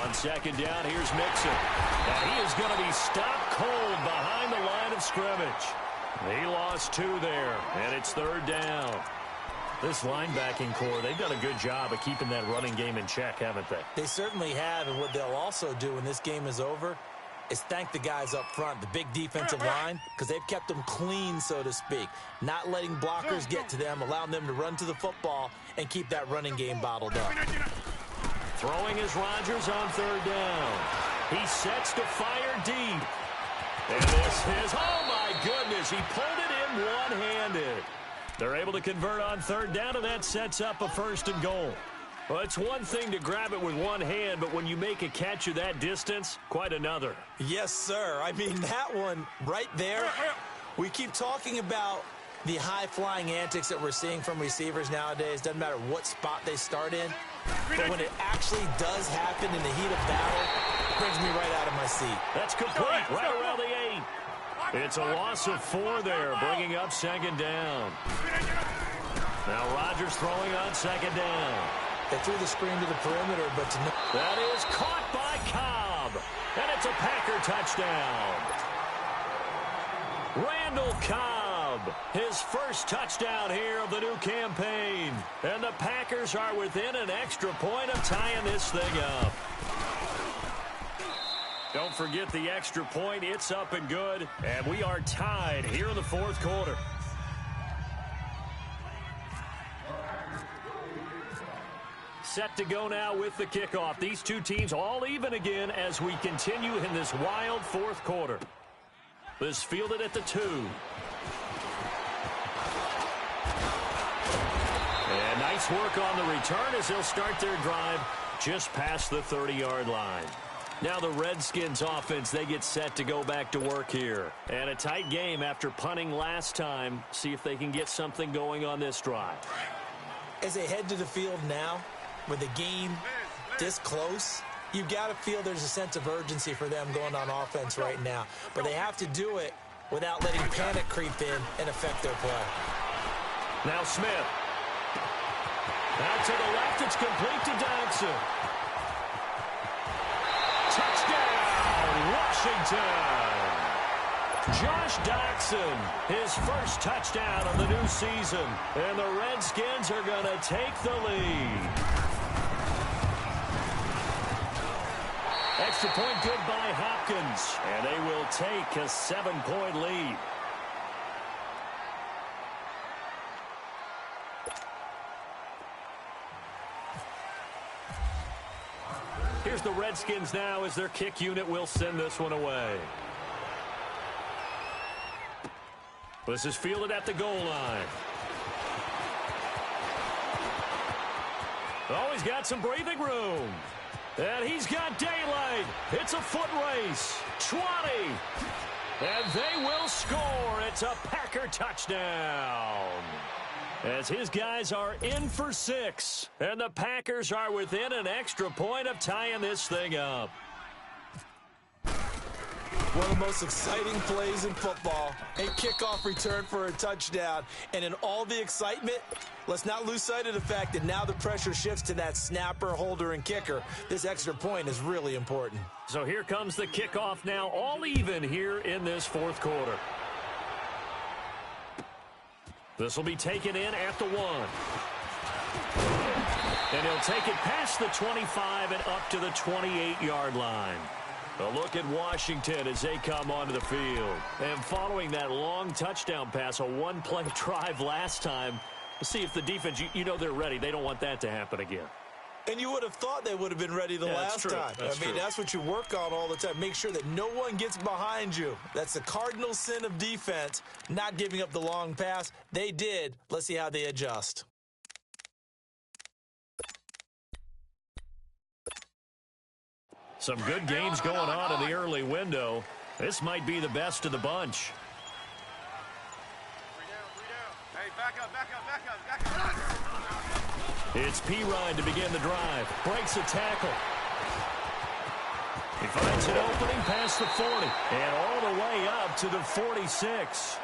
On 2nd down, here's Mixon. And he is going to be stopped cold behind the line of scrimmage. He lost 2 there, and it's 3rd down. This linebacking core, they've done a good job of keeping that running game in check, haven't they? They certainly have, and what they'll also do when this game is over is thank the guys up front, the big defensive line, because they've kept them clean, so to speak. Not letting blockers get to them, allowing them to run to the football and keep that running game bottled up. Throwing is Rodgers on 3rd down. He sets to fire deep. And this is, oh my goodness, he pulled it in one-handed. They're able to convert on 3rd down, and that sets up a 1st and goal. Well, it's one thing to grab it with one hand, but when you make a catch of that distance, quite another. Yes, sir. I mean, that one right there, we keep talking about the high-flying antics that we're seeing from receivers nowadays. Doesn't matter what spot they start in. But when it actually does happen in the heat of battle, it brings me right out of my seat. That's complete, right around the 8. It's a loss of 4 there, bringing up 2nd down. Now Rodgers throwing on second down. They threw the screen to the perimeter, but that is caught by Cobb. And it's a Packer touchdown. Randall Cobb, his first touchdown here of the new campaign. And the Packers are within an extra point of tying this thing up. Don't forget the extra point. It's up and good. And we are tied here in the fourth quarter. Set to go now with the kickoff. These two teams all even again as we continue in this wild fourth quarter. This fielded at the 2. And nice work on the return as they'll start their drive just past the 30-yard line. Now the Redskins offense, they get set to go back to work here. And a tight game after punting last time. See if they can get something going on this drive. As they head to the field now, with the game this close, you've got to feel there's a sense of urgency for them going on offense right now. But they have to do it without letting panic creep in and affect their play. Now Smith. Out to the left, it's complete to Dodson. Touchdown, Washington. Josh Doctson, his first touchdown of the new season. And the Redskins are going to take the lead. Extra point good by Hopkins. And they will take a 7-point lead. Here's the Redskins now as their kick unit will send this one away. This is fielded at the goal line. Oh, he's got some breathing room. And he's got daylight. It's a foot race. 20. And they will score. It's a Packer touchdown. As his guys are in for 6. And the Packers are within an extra point of tying this thing up. One of the most exciting plays in football. A kickoff return for a touchdown. And in all the excitement, let's not lose sight of the fact that now the pressure shifts to that snapper, holder, and kicker. This extra point is really important. So here comes the kickoff now, all even here in this fourth quarter. This will be taken in at the 1. And he'll take it past the 25 and up to the 28-yard line. A look at Washington as they come onto the field. And following that long touchdown pass, a one-play drive last time, we'll see if the defense, you know they're ready. They don't want that to happen again. And you would have thought they would have been ready the last time. That's what you work on all the time. Make sure that no one gets behind you. That's the cardinal sin of defense, not giving up the long pass. They did. Let's see how they adjust. Some good games going on in the early window. This might be the best of the bunch. 3 down. Hey, back up. It's P-Ryan to begin the drive. Breaks a tackle. He finds an opening past the 40 and all the way up to the 46.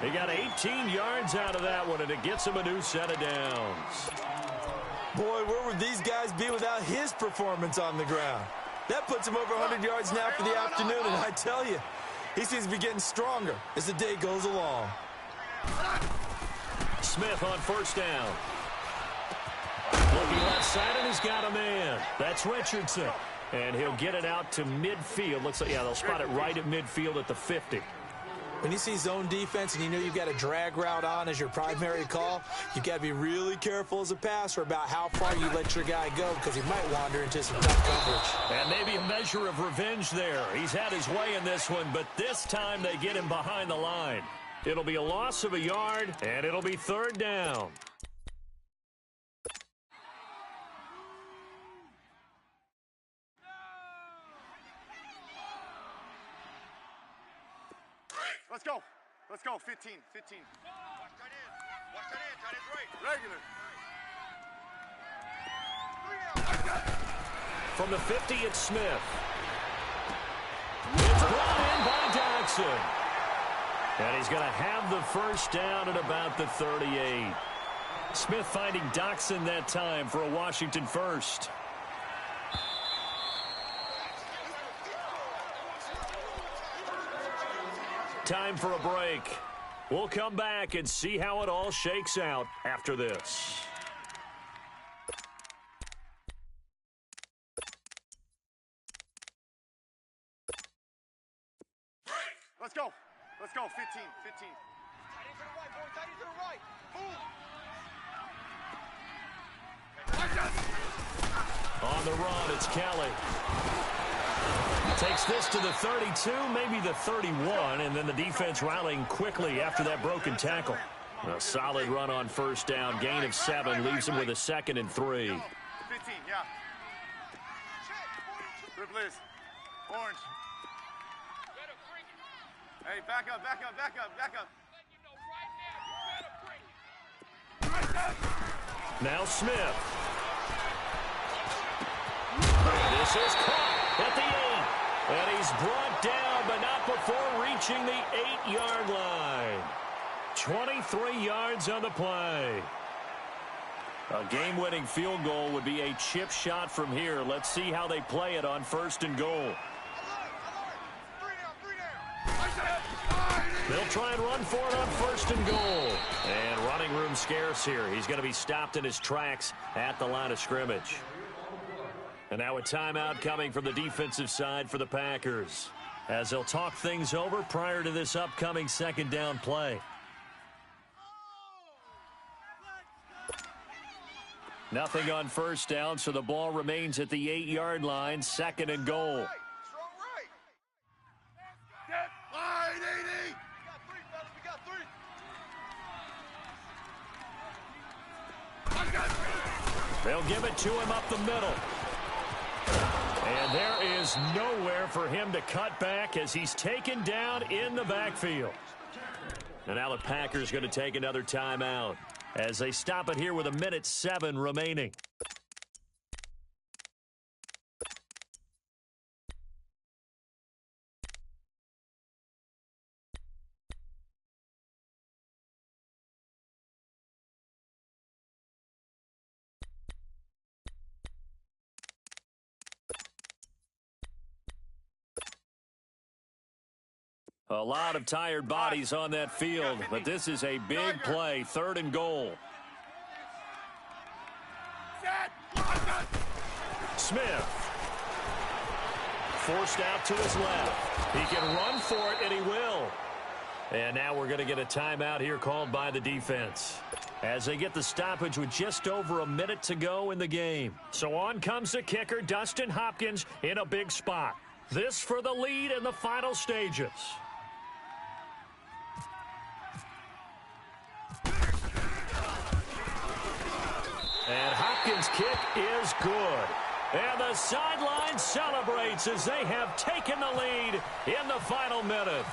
He got 18 yards out of that one, and it gets him a new set of downs. Boy, where would these guys be without his performance on the ground? That puts him over 100 yards now for the afternoon, and I tell you, he seems to be getting stronger as the day goes along. Smith on first down. Looking left side, and he's got a man. That's Richardson. And he'll get it out to midfield. Looks like, yeah, they'll spot it right at midfield at the 50. When you see zone defense and you know you've got a drag route on as your primary call, you've got to be really careful as a passer about how far you let your guy go because he might wander into some tough coverage. And maybe a measure of revenge there. He's had his way in this one, but this time they get him behind the line. It'll be a loss of a yard, and it'll be third down. Let's go. 15. Watch that in. Tight end's right. Regular. From the 50, it's Smith. It's brought in by Dodson. And he's going to have the first down at about the 38. Smith finding Doxson that time for a Washington first. Time for a break. We'll come back and see how it all shakes out after this. Let's go. Let's go. 15. Tight end to the right, boy. Tight end to the right. Move. On the run, it's Kelly. Takes this to the 32, maybe the 31, and then the defense rallying quickly after that broken tackle. A solid run on first down. Gain of 7 leaves him with a 2nd and 3. 15, yeah. Rip Liz. Orange. Hey, back up. Now Smith. This is caught at the 8. And he's brought down, but not before reaching the 8-yard line. 23 yards on the play. A game-winning field goal would be a chip shot from here. Let's see how they play it on 1st and goal. They'll try and run for it on 1st and goal. And running room scarce here. He's going to be stopped in his tracks at the line of scrimmage. And now a timeout coming from the defensive side for the Packers, as they'll talk things over prior to this upcoming 2nd down play. Nothing on 1st down, so the ball remains at the 8-yard line, 2nd and goal. They'll give it to him up the middle. And there is nowhere for him to cut back as he's taken down in the backfield. And now the Packers going to take another timeout as they stop it here with 1:07 remaining. A lot of tired bodies on that field, but this is a big play, 3rd and goal. Smith. Forced out to his left. He can run for it, and he will. And now we're going to get a timeout here called by the defense, as they get the stoppage with just over a minute to go in the game. So on comes the kicker, Dustin Hopkins, in a big spot. This for the lead in the final stages. And Hopkins' kick is good. And the sideline celebrates as they have taken the lead in the final minute.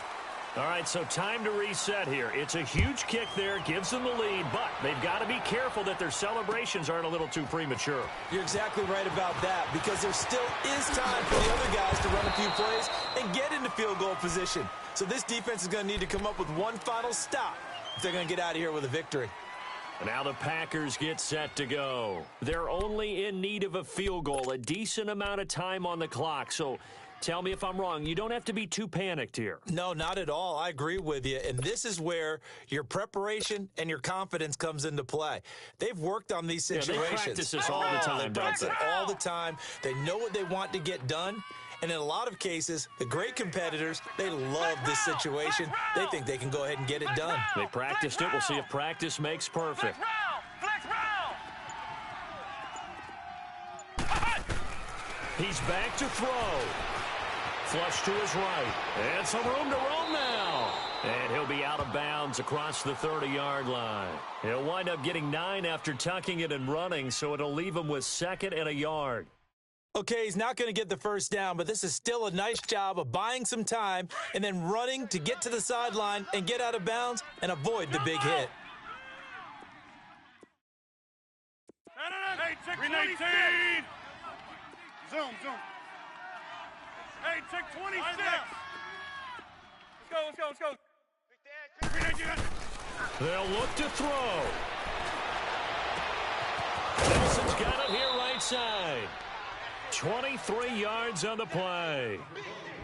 All right, so time to reset here. It's a huge kick there, gives them the lead, but they've got to be careful that their celebrations aren't a little too premature. You're exactly right about that, because there still is time for the other guys to run a few plays and get into field goal position. So this defense is going to need to come up with one final stop if they're going to get out of here with a victory. Now the Packers get set to go. They're only in need of a field goal, a decent amount of time on the clock. So tell me if I'm wrong. You don't have to be too panicked here. No, not at all. I agree with you. And this is where your preparation and your confidence comes into play. They've worked on these situations. They practice this all the time, they practice it all the time. They know what they want to get done. And in a lot of cases, the great competitors, they love this situation. They think they can go ahead and get it done. They practiced it. We'll see if practice makes perfect. He's back to throw. Flush to his right. And some room to roam now. And he'll be out of bounds across the 30-yard line. He'll wind up getting 9 after tucking it and running, so it'll leave him with 2nd and a yard. Okay, he's not going to get the first down, but this is still a nice job of buying some time and then running to get to the sideline and get out of bounds and avoid the big hit. Hey, check 18. Zoom. Hey, check 26. Let's go. They'll look to throw. Nelson's got it here right side. 23 yards on the play.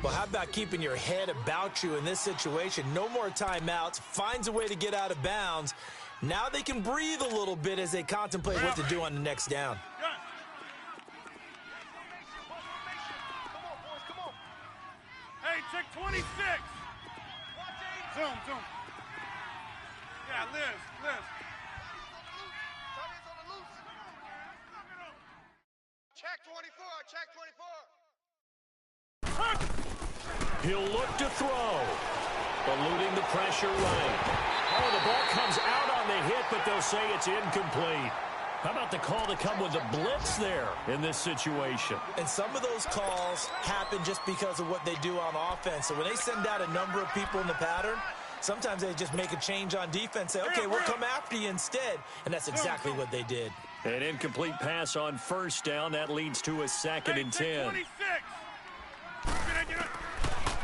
Well, how about keeping your head about you in this situation? No more timeouts. Finds a way to get out of bounds. Now they can breathe a little bit as they contemplate what to do on the next down. Hey, check 26. Zoom. Yeah, Liz. Check 24. He'll look to throw. Eluding the pressure right. Oh, the ball comes out on the hit, but they'll say it's incomplete. How about the call to come with the blitz there in this situation? And some of those calls happen just because of what they do on offense. So when they send out a number of people in the pattern, sometimes they just make a change on defense, say, okay, we'll come after you instead. And that's exactly what they did. An incomplete pass on first down. That leads to a 2nd and 10.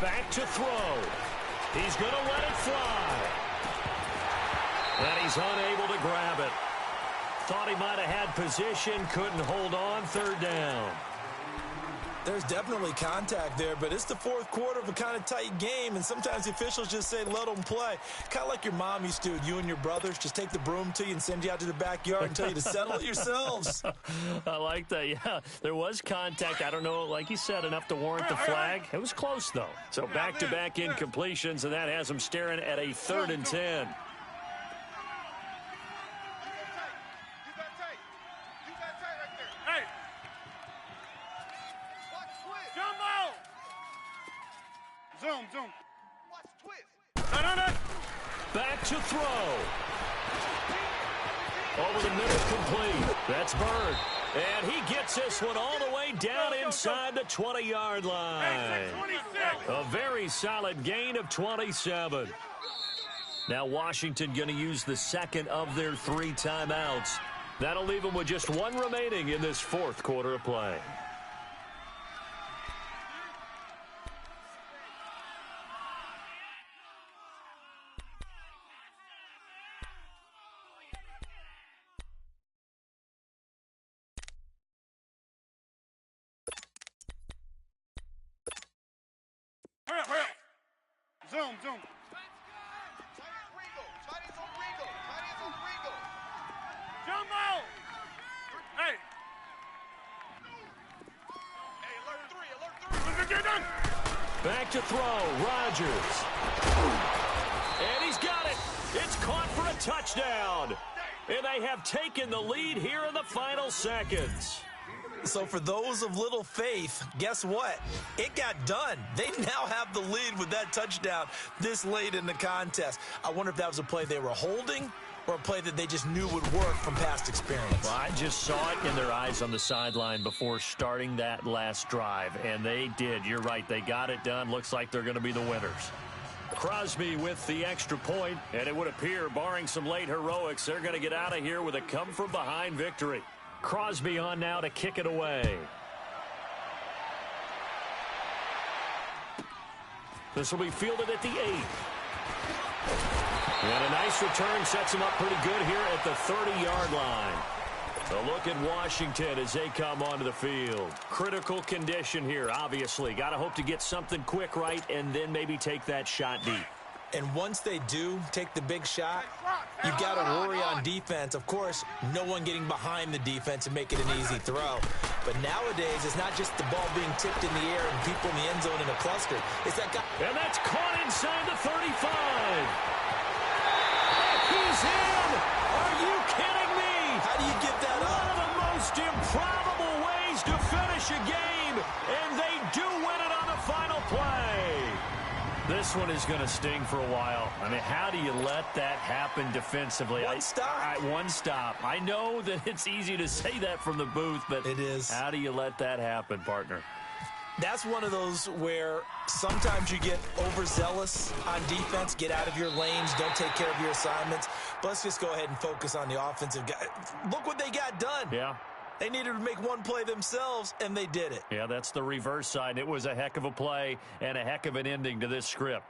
Back to throw. He's going to let it fly. And he's unable to grab it. Thought he might have had position, couldn't hold on, 3rd down. There's definitely contact there, but it's the 4th quarter of a kind of tight game, and sometimes the officials just say, let them play. Kind of like your mom used to, you and your brothers, just take the broom to you and send you out to the backyard and tell you to settle it yourselves. I like that, yeah. There was contact. I don't know, like you said, enough to warrant the flag. It was close, though. So back-to-back incompletions, and that has them staring at a 3rd and 10. Zoom. Watch twist. Back to throw. Over the middle, complete. That's Bird. And he gets this one all the way down inside the 20-yard line. A very solid gain of 27. Now Washington going to use the 2nd of their 3 timeouts. That'll leave them with just 1 remaining in this 4th quarter of play. Hurry up. Zoom. Jumbo! Hey! Alert 3! Back to throw, Rodgers. And he's got it. It's caught for a touchdown. And they have taken the lead here in the final seconds. So for those of little faith, guess what? It got done. They now have the lead with that touchdown this late in the contest. I wonder if that was a play they were holding or a play that they just knew would work from past experience. Well, I just saw it in their eyes on the sideline before starting that last drive, and they did. You're right. They got it done. Looks like they're going to be the winners. Crosby with the extra point, and it would appear, barring some late heroics, they're going to get out of here with a come-from-behind victory. Crosby on now to kick it away. This will be fielded at the 8. And a nice return sets him up pretty good here at the 30-yard line. A look at Washington as they come onto the field. Critical condition here, obviously. Got to hope to get something quick right and then maybe take that shot deep. And once they do take the big shot, you've got to worry on defense. Of course, no one getting behind the defense and make it an easy throw. But nowadays, it's not just the ball being tipped in the air and people in the end zone in a cluster. It's that guy. And that's caught inside the 35. He's in. Are you kidding me? How do you give that up? One of the most improbable ways to finish a game, and they do win it on the final play. This one is going to sting for a while. I mean, how do you let that happen defensively? One stop. One stop. I know that it's easy to say that from the booth, but it is. How do you let that happen, partner? That's one of those where sometimes you get overzealous on defense, get out of your lanes, don't take care of your assignments. But let's just go ahead and focus on the offensive guy. Look what they got done. Yeah. They needed to make one play themselves, and they did it. Yeah, that's the reverse side. It was a heck of a play and a heck of an ending to this script.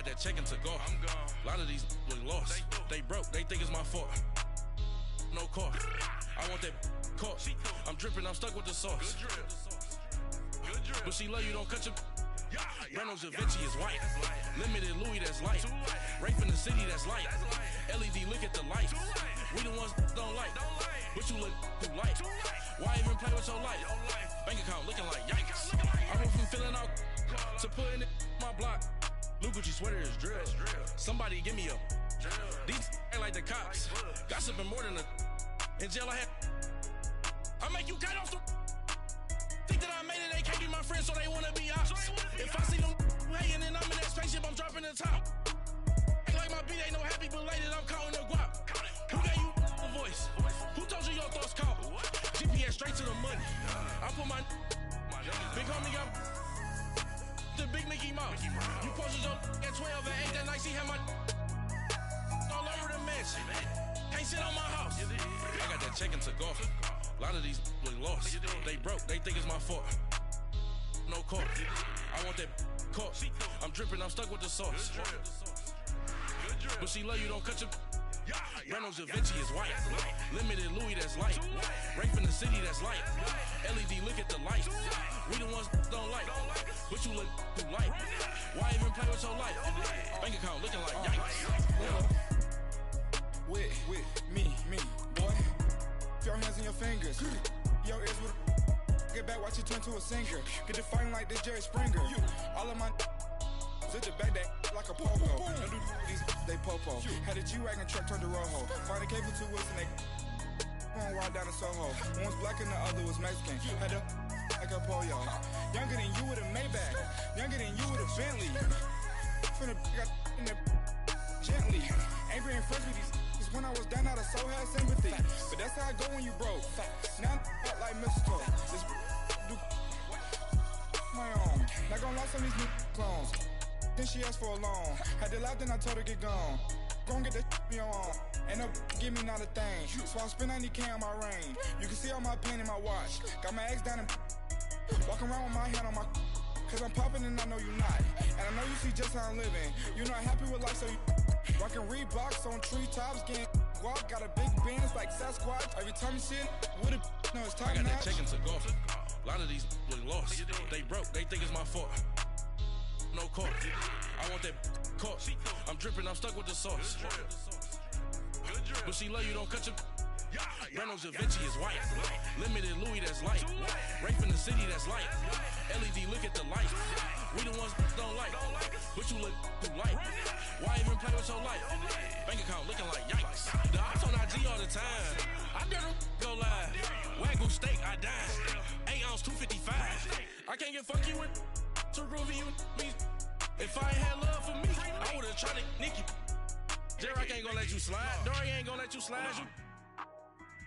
got that check into go. I'm gone. A lot of these look lost. They broke, they think it's my fault. No car. I want that caught. I'm dripping, I'm stuck with the sauce. Good drip. Good drip. But she love you, don't cut your. Reynolds Da Vinci is white. Limited Louis, that's light. Rape in the city, that's light. LED, look at the light. We the ones don't like. But you look too light. Why even play with your life? Bank account looking like yikes. I went from filling out to putting it my block. Blue Gucci sweater is drill. Somebody give me a. These ain't like the cops. Gossiping more than a. In jail I had. I make you cut off the. Think that I made it, they can't be my friends, so they wanna be ops. If I see them hating and I'm in that spaceship, I'm dropping the top. Ain't like my beat ain't no happy belated, I'm counting the guap. Who gave you a voice? Who told you your thoughts count? GPS straight to the money. I put my big homie up the big Mickey Mouse. You posted your at 12 and 8 that night, she had my all over the mansion. Can't sit on my house. I got that check into golf. A lot of these look lost. They broke, they think it's my fault. No car. I want that caught. I'm dripping, I'm stuck with the sauce. But she love you, don't cut your. Reynolds Da Vinci is white. Limited Louis, that's light. Rape in the city, that's light. LED, look at the light. We the ones don't like. But you look too light. Why even play with your life? Bank account looking like yikes. With me, boy. Your hands and your fingers. Your ears with get back, watch you turn to a singer. Get to fighting like this Jerry Springer. All of my sit the back that like a popo. Don't do these they popo. Had a G-Wagon truck turned to Rojo. Find a cable 2 wheels and they going wild down in Soho. One was black and the other was Mexican. Had a like a pollo. Younger than you with a Maybach. Younger than you with a Bentley. From the got in the gently. Angry and friends with these. When I was down out of so had sympathy. But that's how I go when you broke. Now I'm like mistletoe. This do my own. Not gonna lie, some of these new clones. Then she asked for a loan. Had to laugh, then I told her get gone. Gon' get that me on. Ain't no give me not a thing. So I spend 90K on my ring. You can see all my pain in my watch. Got my ex down and walking around with my hand on my. Cause I'm popping and I know you not. And I know you see just how I'm living. You're not happy with life, so you. Rockin' Reeboks on treetops, getting guap, got a big bands like Sasquatch. Every time you see it, with it, no, it's time I got now. that check into golf. A lot of these look lost. They broke, they think it's my fault. No car. I want that caught. I'm dripping, I'm stuck with the sauce. But she love you, don't cut your. Reynolds Da Vinci is white. Limited Louis, that's light. Rape in the city, that's light. LED, look at the light. We the ones don't like. But you look too light. Why even play with your life? Bank account looking like yikes. The ops on IG all the time. I dare them go live. Wagyu steak, I dine. 8 ounce, 255. I can't get fuck you with too groovy you me. If I ain't had love for me, I would've tried to nick you. J-Rock ain't gonna let you slide. Dory ain't gonna let you slide. You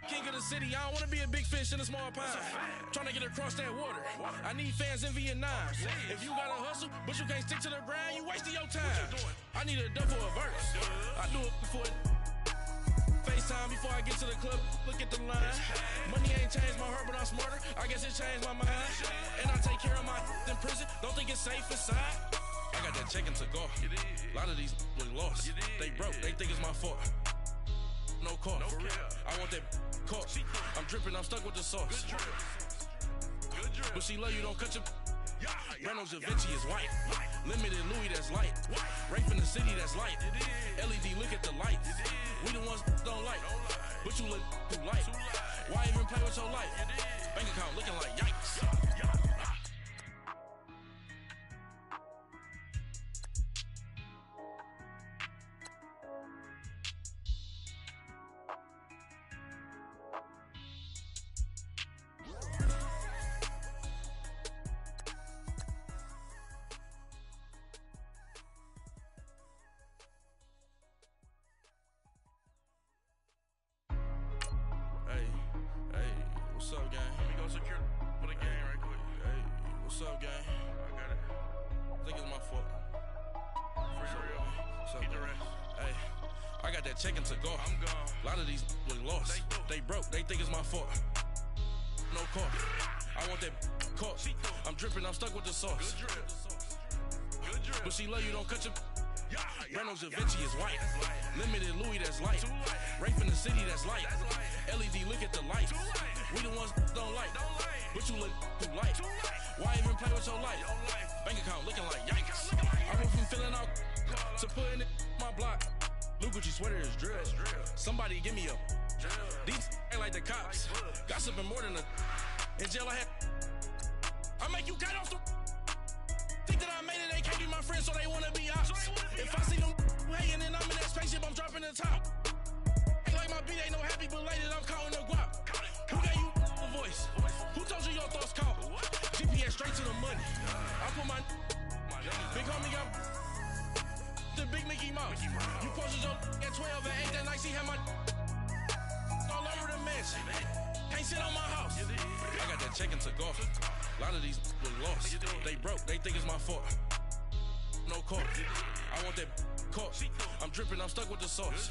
king of the city, I don't wanna be a big fish in a small pond. Trying to get across that water. I need fans in Vietnam. If you gotta hustle, but you can't stick to the grind, you wasting your time. I need a double a verse. I do it before FaceTime before I get to the club. Look at the line. Money ain't changed my heart, but I'm smarter. I guess it changed my mind. And I take care of my in prison. Don't think it's safe inside. I got that check into golf. A lot of these look lost. They broke, they think it's my fault. No car. I want that caught. I'm dripping, I'm stuck with the sauce. But she love you, don't cut your. Reynolds Da Vinci is white. Limited Louis, that's light. Rape in the city, that's light. LED, look at the light. We the ones don't like. But you look too light. Why even play with your life? Bank account looking like yikes. What's up, gang? Let me go secure for the game right quick. Hey, what's up, gang? I got it. I think it's my fault. For real. What's up, Keep the gang? rest. Hey, I got that check into go. I'm gone. A lot of these look lost. They broke, they think it's my fault. No car. I want that caught. I'm dripping, I'm stuck with the sauce. Good drip. Good drip. But she love you, don't cut your. Reynolds Da Vinci is white. Limited Louis, that's light. Rape in the city, that's light. LED, look at the lights. We the ones don't like. But you look too light. Why even play with your life? Bank account looking like yikes. I went from filling out to putting it in my block. Blue Gucci sweater is drill. Somebody give me a. These ain't like the cops. Gossiping more than a. In jail I had. I make you cut off the. Think that I made it, they can't be my friends, so they wanna be ops. If I see them hanging and I'm in that spaceship, I'm dropping the top. Ain't like my beat ain't no happy, but later I'm counting the guap. Who gave you a voice? Who told you your thoughts count? GPS straight to the money. I put my big homie got the big Mickey Mouse. You posted your at 12 and 8 that night, she had my all over the mansion. Can't sit on my house. I got that check into golf. A lot of these was lost. They broke, they think it's my fault. No court. I want that caught. I'm dripping, I'm stuck with the sauce.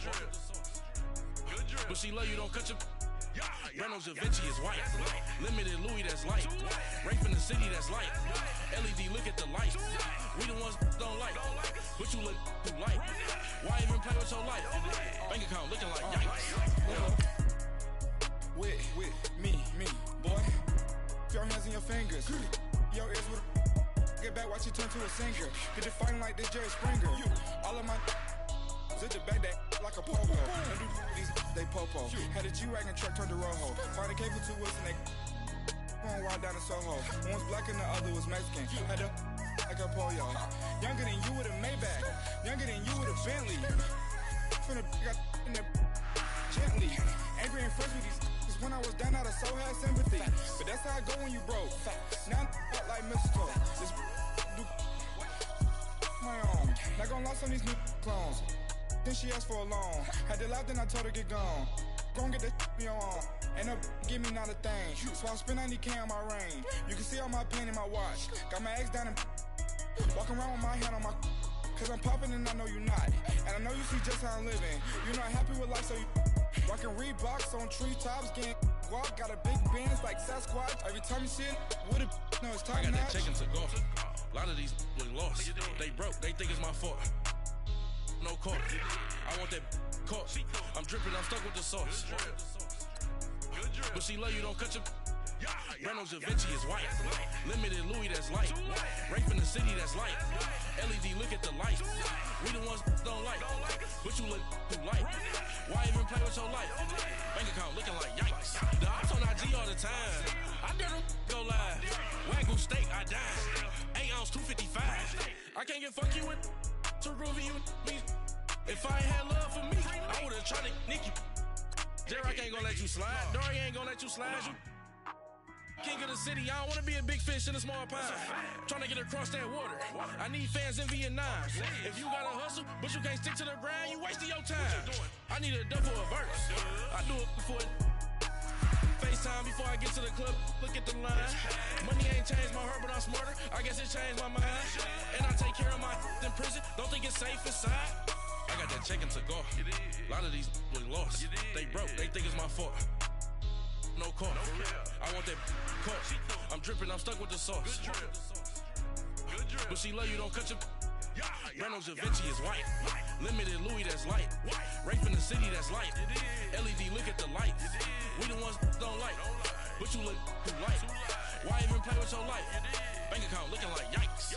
But she love you, don't cut your. Reynolds Da Vinci is white. Limited Louis, that's light. Rape in the city, that's light. LED, look at the lights. We the ones don't like. But you look too light. Why even play with your life? Bank account looking like yikes. With me, boy. Your hands in your fingers. Your ears with get back, watch you turn to a singer. Get it fighting like this Jerry Springer. All of my sit the back that like a popo. These they popo. Had a G-Wagon truck turned to Rojo. Find a cable 2 wheels and they going wild down in Soho. One was black and the other was Mexican. Had a like a pollo. Younger than you with a Maybach. Younger than you with a Bentley. From the got in the gently. Angry and fresh with these. When I was down out of so had sympathy. But that's how I go when you broke. Now I'm like mistletoe. This do my own. Not gonna lost on these new clones. Then she asked for a loan. Had to laugh, then I told her get gone. Gon' get that me on. Ain't no give me not a thing. So I spend 90K on my range. You can see all my pain in my watch. Got my ex down and walking around with my hand on my. Cause I'm popping and I know you not. And I know you see just how I'm living. You're not happy with life, so you rockin' Reeboks on treetops, getting guap. Got a big Benz like Sasquatch. Every time you see it, with a no, it's time. I got that check into golf. A lot of these was lost. They broke, they think it's my fault. No court. I want that caught. I'm dripping, I'm stuck with the sauce. But she love you, don't cut your. Reynolds Da Vinci is white. Limited Louis, that's light. Rape in the city, that's light. LED, look at the lights. We the ones don't like. But you look too light. Why even play with your life? Bank account looking like yikes. The ops on IG all the time. I dare them go live. Wagyu steak, I died. 8 ounce, 255. I can't get fuck you with to groovy you me. If I ain't had love for me, I would've tried to nick you. Derek ain't gonna let you slide. Dory ain't gonna let you slide. You king of the city, I don't wanna be a big fish in a small pond. Trying to get across that water. I need fans in Vietnam. If you gotta hustle, but you can't stick to the grind, you wasting your time. I need a dub for a verse. I do it before FaceTime before I get to the club. Look at the line. Money ain't changed my heart, but I'm smarter. I guess it changed my mind. And I take care of my in prison. Don't think it's safe inside. I got that check into golf. A lot of these was lost. They broke, they think it's my fault. No court. I want that caught. I'm dripping, I'm stuck with the sauce. But she love you, don't cut your. Reynolds Da Vinci is white. Limited Louis, that's light. Rape in the city, that's light. LED, look at the lights. We the ones don't like. But you look too light. Why even play with your life? Bank account looking like yikes.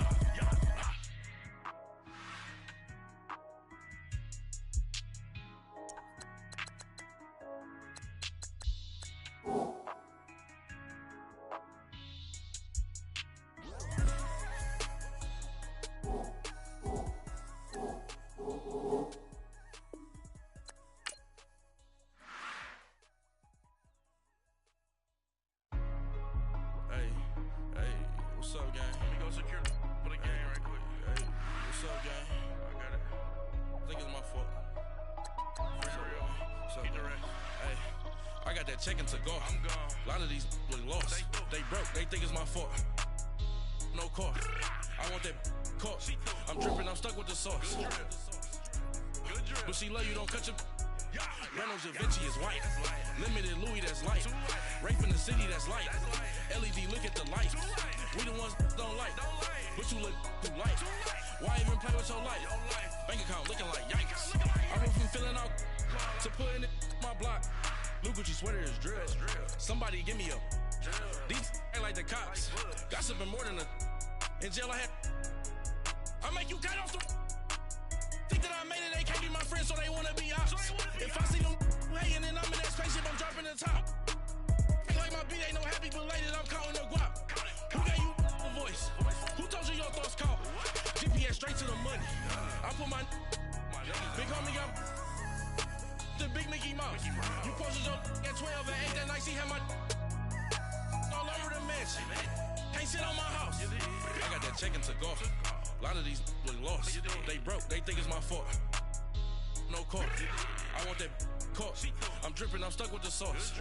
What's up, gang? Let me go secure for the game right quick. Hey, what's up, gang? I got it. I think it's my fault. For real. What's up, keep the rest. Hey, I got that check into golf. I'm gone. A lot of these was lost. They broke. They think it's my fault. No court. I want that caught. I'm dripping. I'm stuck with the sauce. But she love you, don't cut your. Reynolds Da Vinci is white. Limited Louis, that's light. Rape in the city that's light. LED, look at the light. We the ones don't like, but you look too light. Why even play with your life? Bank account looking like yikes. I went from filling out to putting it my block. Blue Gucci sweater is drill. Somebody give me a. These ain't like the cops. Gossiping more than a. In jail I had. I make you cut off the. Think that I made it, they can't be my friends, so they wanna be ops. If I see them hating and I'm in that spaceship, I'm dropping the top. Ain't like my beat ain't no happy belated, I'm counting the guap. Who gave you a voice? Who told you your thoughts count? GPS straight to the money. I put my big homie up the big Mickey Mouse. You posted your at 12 and 8 that night, she had my all over the mansion. Can't sit on my house. I got that check into golf. A lot of these look lost. They broke, they think it's my fault. No court. I want that caught. I'm dripping, I'm stuck with the sauce.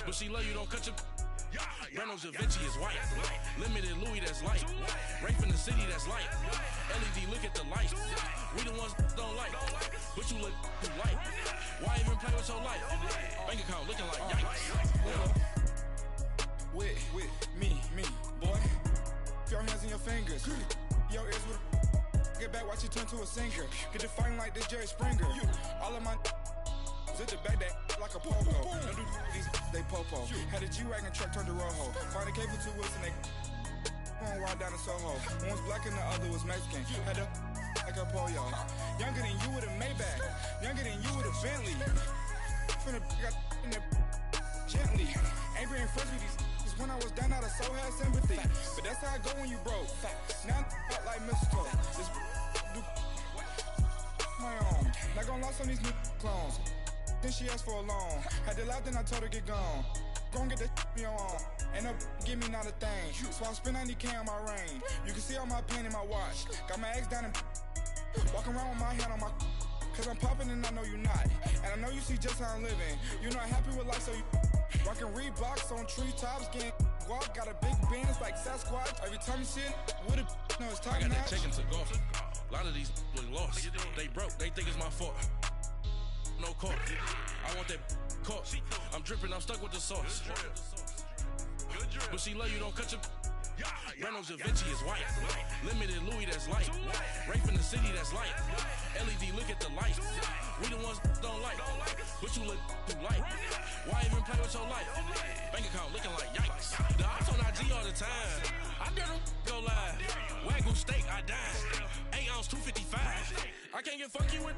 But she love you, don't cut your. Reynolds Da Vinci is white. Limited Louis, that's light. Rape in the city, that's light. LED, look at the light. We the ones don't like, but you look too light. Why even play with your life? Bank account looking like yikes. With me, boy. Your hands and your fingers. Your ears with a get back, watch you turn to a singer. Get defined like this Jerry Springer. All of my zip the back that like a popo. Don't do these, they popo. Had a G-Wagon truck turned to Rojo. Find a cable 2 wheels and they going ride down to Soho. One was black and the other was Mexican. Had a like a pollo. Younger than you with a Maybach. Younger than you with a Bentley. From the got in there gently. Ain't being friends with these. When I was down out of soul had sympathy. But that's how it go when you broke. Now I'm out like mistletoe. This do my own. Not gonna lost on these new clones. Then she asked for a loan. Had to laugh, then I told her get gone. Gon' get that me on. Ain't no give me not a thing. So I spend 90K on my range. You can see all my pain in my watch. Got my ex down and walking around with my hand on my. Cause I'm popping and I know you not. And I know you see just how I'm living. You're not happy with life, so you rockin' Reeboks on treetops, getting guap. Got a big band, it's like Sasquatch. Every time you see it, with a no, it's top I got notch. that check into golf. A lot of these look lost. They broke, they think it's my fault. No court. I want that caught. I'm dripping, I'm stuck with the sauce. But she love you, don't cut your. Reynolds Da Vinci is white. Limited Louis, that's light. Rape in the city, that's light. LED, look at the light. We the ones don't like, but you look too light. Why even play with your life? Bank account looking like yikes. The ops on IG all the time. I dare them go live. Wagyu steak, I died. 8 ounce, 255. I can't get funky with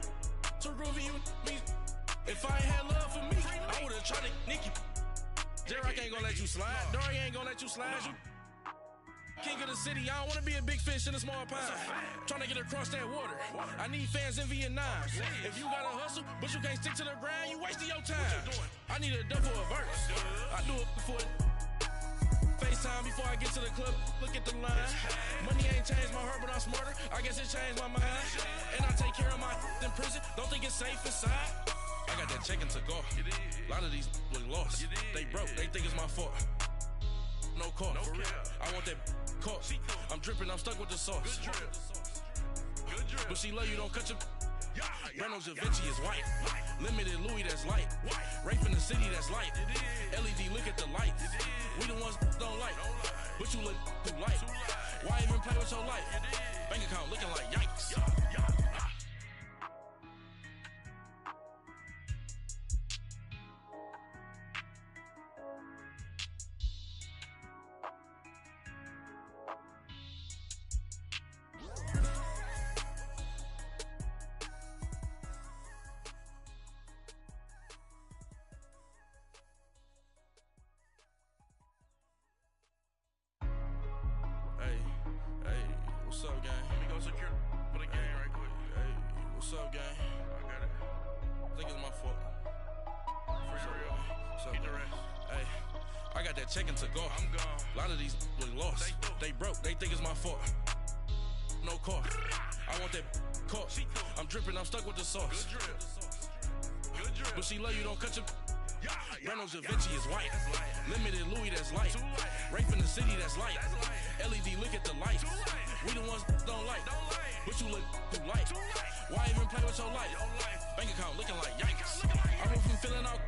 too groovy you me. If I ain't had love for me, I would've tried to nick you. J-Rock ain't gonna let you slide. Dory ain't gonna let you slide. You king of the city, I don't wanna be a big fish in a small pond. Trying to get across that water. I need fans in Vietnam. If you gotta hustle, but you can't stick to the grind, you wasting your time. I need a double a verse. I do it for FaceTime before I get to the club. Look at the line. Money ain't changed my heart, but I'm smarter. I guess it changed my mind. And I take care of my in prison. Don't think it's safe inside. I got that check into golf. A lot of these look lost. They broke, they think it's my fault. No court. I want that caught. I'm dripping, I'm stuck with the sauce. But she love you, don't cut your. Reynolds Da Vinci is white. Limited Louis, that's light. Rape in the city, that's light. LED, look at the light. We the ones don't like, but you look too light. Why even play with your life? Bank account looking like yikes. What's up, gang? Let me go secure for the game right quick. Hey, what's up, gang? I got it. I think it's my fault. For real. What's up, Get the man? rest. Hey, I got that check into golf. I'm gone. A lot of these look lost. They broke, they think it's my fault. No court. I want that caught. I'm dripping, I'm stuck with the sauce. Good drip. But she love you, don't cut your. Reynolds Da Vinci is white. Limited Louis, that's light. Rape in the city, that's light. LED, look at the light. We the ones don't like, but you look too light. Why even play with your life? Bank account looking like yikes. I went from filling out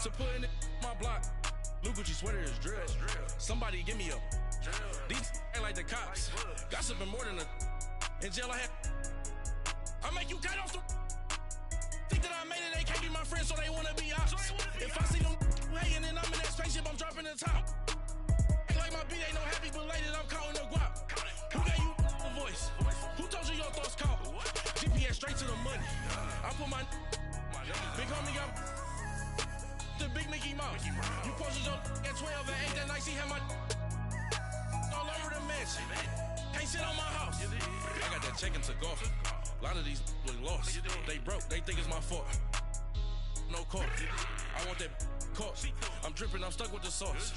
to put in my block. New Gucci sweater is drill. Somebody give me a. These ain't like the cops. Gossiping more than a. In jail I had. I make you cut off the. Think that I made it, they can't be my friends, so they wanna be ops. If I see them hating and I'm in that spaceship, I'm dropping the top. Ain't like my beat ain't no happy belated, I'm counting the guap. Who gave you a voice? Who told you your thoughts count? GPS straight to the money. I put my big homie up the big Mickey Mouse. You posted your at 12 and 8 that night, she had my all over the mansion. Can't sit on my house. I got that check into golf. A lot of these look lost. They broke, they think it's my fault. No court. I want that caught. I'm dripping, I'm stuck with the sauce.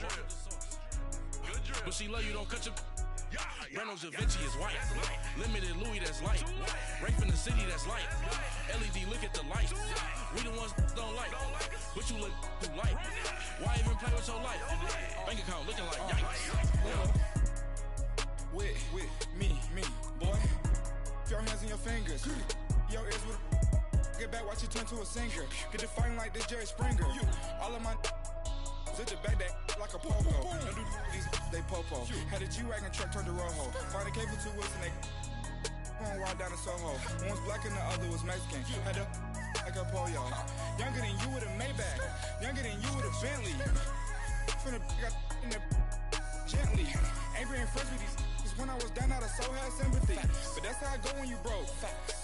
But she love you, don't cut your. Reynolds Da Vinci is white. Limited Louis, that's light. Rape in the city, that's light. LED, look at the light. We the ones don't like. But you look too light. Why even play with your life? Bank account looking like yikes. With me, boy. Your hands and your fingers. Your ears with get back, watch you turn to a singer. Get to fighting like this Jerry Springer. All of my zit the back that like a popo. Don't do these they popo. Had a G-Wagon truck turned to Rojo. Find a cable 2 wheels and they going wild down in Soho. One was black and the other was Mexican. Had a like a pollo. Younger than you with a Maybach. Younger than you with a Bentley. Finna got in the gently. Ain't been friends with these. When I was down, I so had sympathy. But that's how I go when you broke.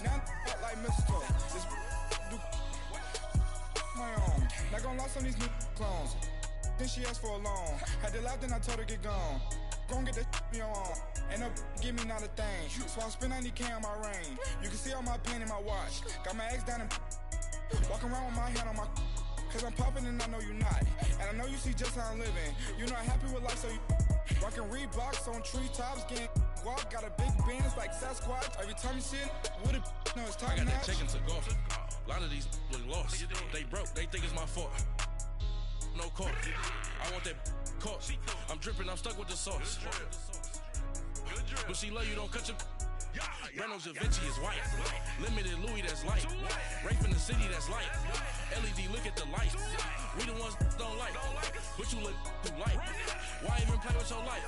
Now I'm like mistletoe. This do my own. Not gonna lost on these new clones. Then she asked for a loan. Had to laugh, then I told her get gone. Gon' get that me on. Ain't no give me not a thing. So I spend 90K on my ring. You can see all my pain in my watch. Got my ex down and walking around with my hand on my. Cause I'm popping and I know you not. And I know you see just how I'm living. You not happy with life, so you. Rockin' Reeboks on treetops, getting guap, got a big Benz like Sasquatch. Every time you see it, with it, no, it's time I got match. that check into golf. A lot of these look lost. They broke, they think it's my fault. No court. I want that caught. I'm dripping, I'm stuck with the sauce. But she love you, don't cut your. Reynolds Da Vinci is white. Limited Louis, that's light. Rape in the city, that's light. LED, look at the light. We the ones don't like. But you look too light. Why even play with your life?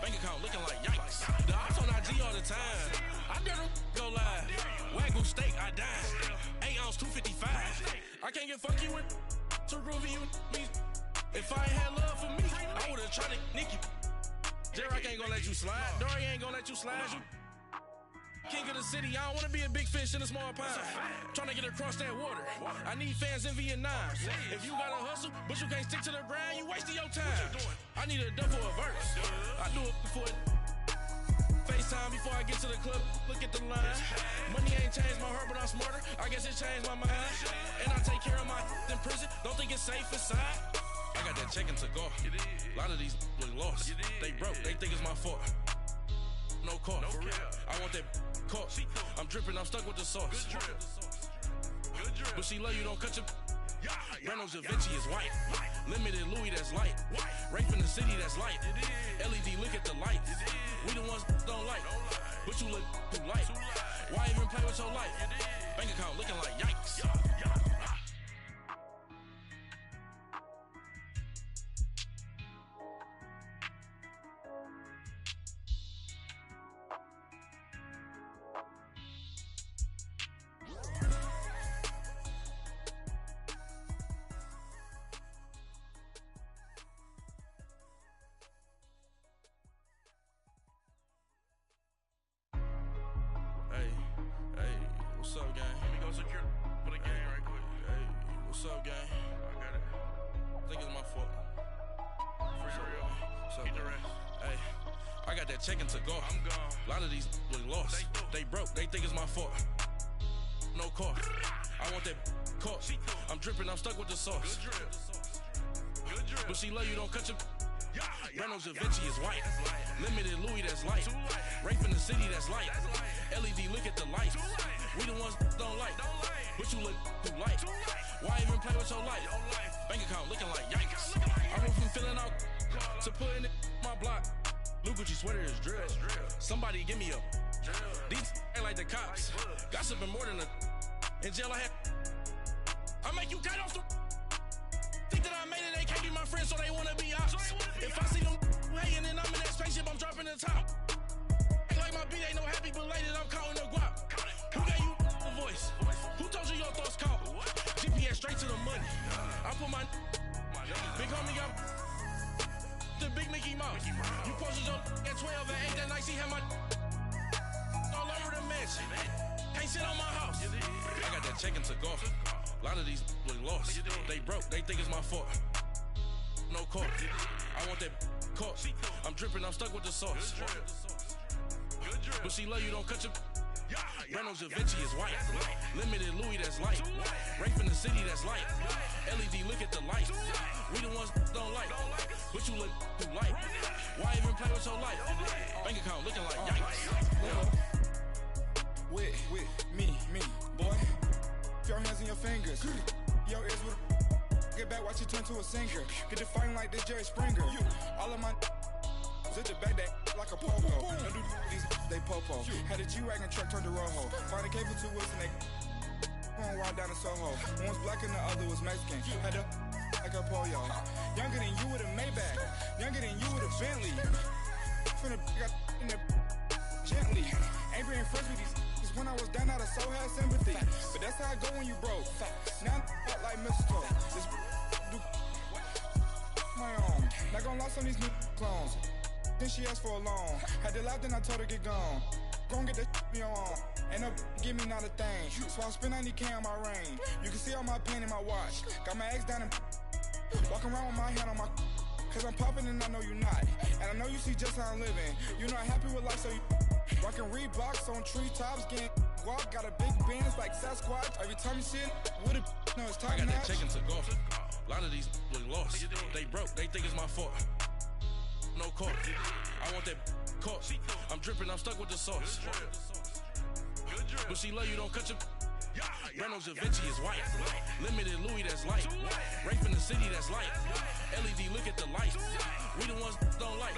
Bank account looking like yikes. The ops on IG all the time. I dare them go live. Wagyu steak, I died. 8 ounce, 255. I can't get fucky with too groovy you me. If I ain't had love for me, I would've tried to nick you. J-Rock ain't gonna let you slide. Dory ain't gonna let you slide. You king of the city, I don't wanna be a big fish in a small pond. Trying to get across that water. I need fans in Vietnam. If you gotta hustle, but you can't stick to the grind, you wasting your time. I need a double a verse. I do it before FaceTime before I get to the club. Look at the line. Money ain't changed my heart, but I'm smarter. I guess it changed my mind. And I take care of my in prison. Don't think it's safe inside. I got that check into golf. A lot of these look lost. They broke, they think it's my fault. No court. I want that caught. I'm dripping, I'm stuck with the sauce. But she love you, don't cut your. Reynolds Da Vinci is white. Limited Louis, that's light. Rape in the city, that's light. LED, look at the light. We the ones don't like. But you look too light. Why even play with your life? Bank account looking like yikes. What's up, gang? Let me go secure for the game right quick. Hey, what's up, gang? I got it. I think it's my fault. For real. What's up, Get the gang? rest. Hey, I got that check into golf. I'm gone. A lot of these look lost. They broke, they think it's my fault. No court. I want that caught. I'm dripping, I'm stuck with the sauce. Good drip. But she love you, don't cut your. Reynolds Da Vinci is white. Limited Louis, that's light. Rape in the city, that's light. LED, look at the light. We the ones don't like. But you look too light. Why even play with your life? Bank account looking like yikes. I went from filling out to putting my block. New Gucci sweater is drill. Somebody give me a. These ain't like the cops. Gossiping more than a. In jail I had. I make you cut off the. dropping the top. Act like my beat ain't no happy belated, I'm counting the guap. Who gave you the voice? Who told you your thoughts count? GPS straight to the money. I put my big homie got the big Mickey Mouse. You posted your at 12 and 8 that night, she had my all over the mansion. Can't sit on my house. I got that check and took off. A lot of these look lost. They broke, they think it's my fault. No court. I want that caught. I'm dripping, I'm stuck with the sauce. But she love you, don't cut your. Reynolds Da Vinci is white. Limited Louis, that's light. Rape in the city, that's light. LED, look at the light. We the ones don't like. But you look too light. Why even play with your life? Bank account looking like yikes. With me, boy. Your hands and your fingers. Your ears with get back, watch you turn to a singer. Get to fighting like this Jerry Springer. All of my zip the back that like a popo. Don't do these, they popo. Had a G-Wagon truck turned to Rojo. Find a cable 2 wheels and they going right down to Soho. One was black and the other was Mexican. Had a like a pollo. Younger than you with a Maybach. Younger than you with a Bentley. Finna got in the gently. Ain't being friends with these. When I was down, I so had sympathy. But that's how I go when you broke. Now I'm out like mistletoe. This do my own. Not gonna lost on these new clones. Then she asked for a loan. Had to laugh, then I told her get gone. Gon' get that me on. Ain't no give me not a thing. So I spend 90K on my ring. You can see all my pain in my watch. Got my ex down and walking around with my hand on my. Cause I'm popping and I know you not. And I know you see just how I'm living. You're not happy with life, so you rockin' Reeboks on treetops, getting guap. Got a big Benz like Sasquatch. Every time you see it, with it, no, it's time. I got that check and took off. A lot of these look lost. They broke, they think it's my fault. No court. I want that caught. I'm dripping, I'm stuck with the sauce. But she love you, don't cut your. Reynolds Da Vinci is white. Limited Louis, that's light. Rape in the city, that's light. LED, look at the light. We the ones don't like.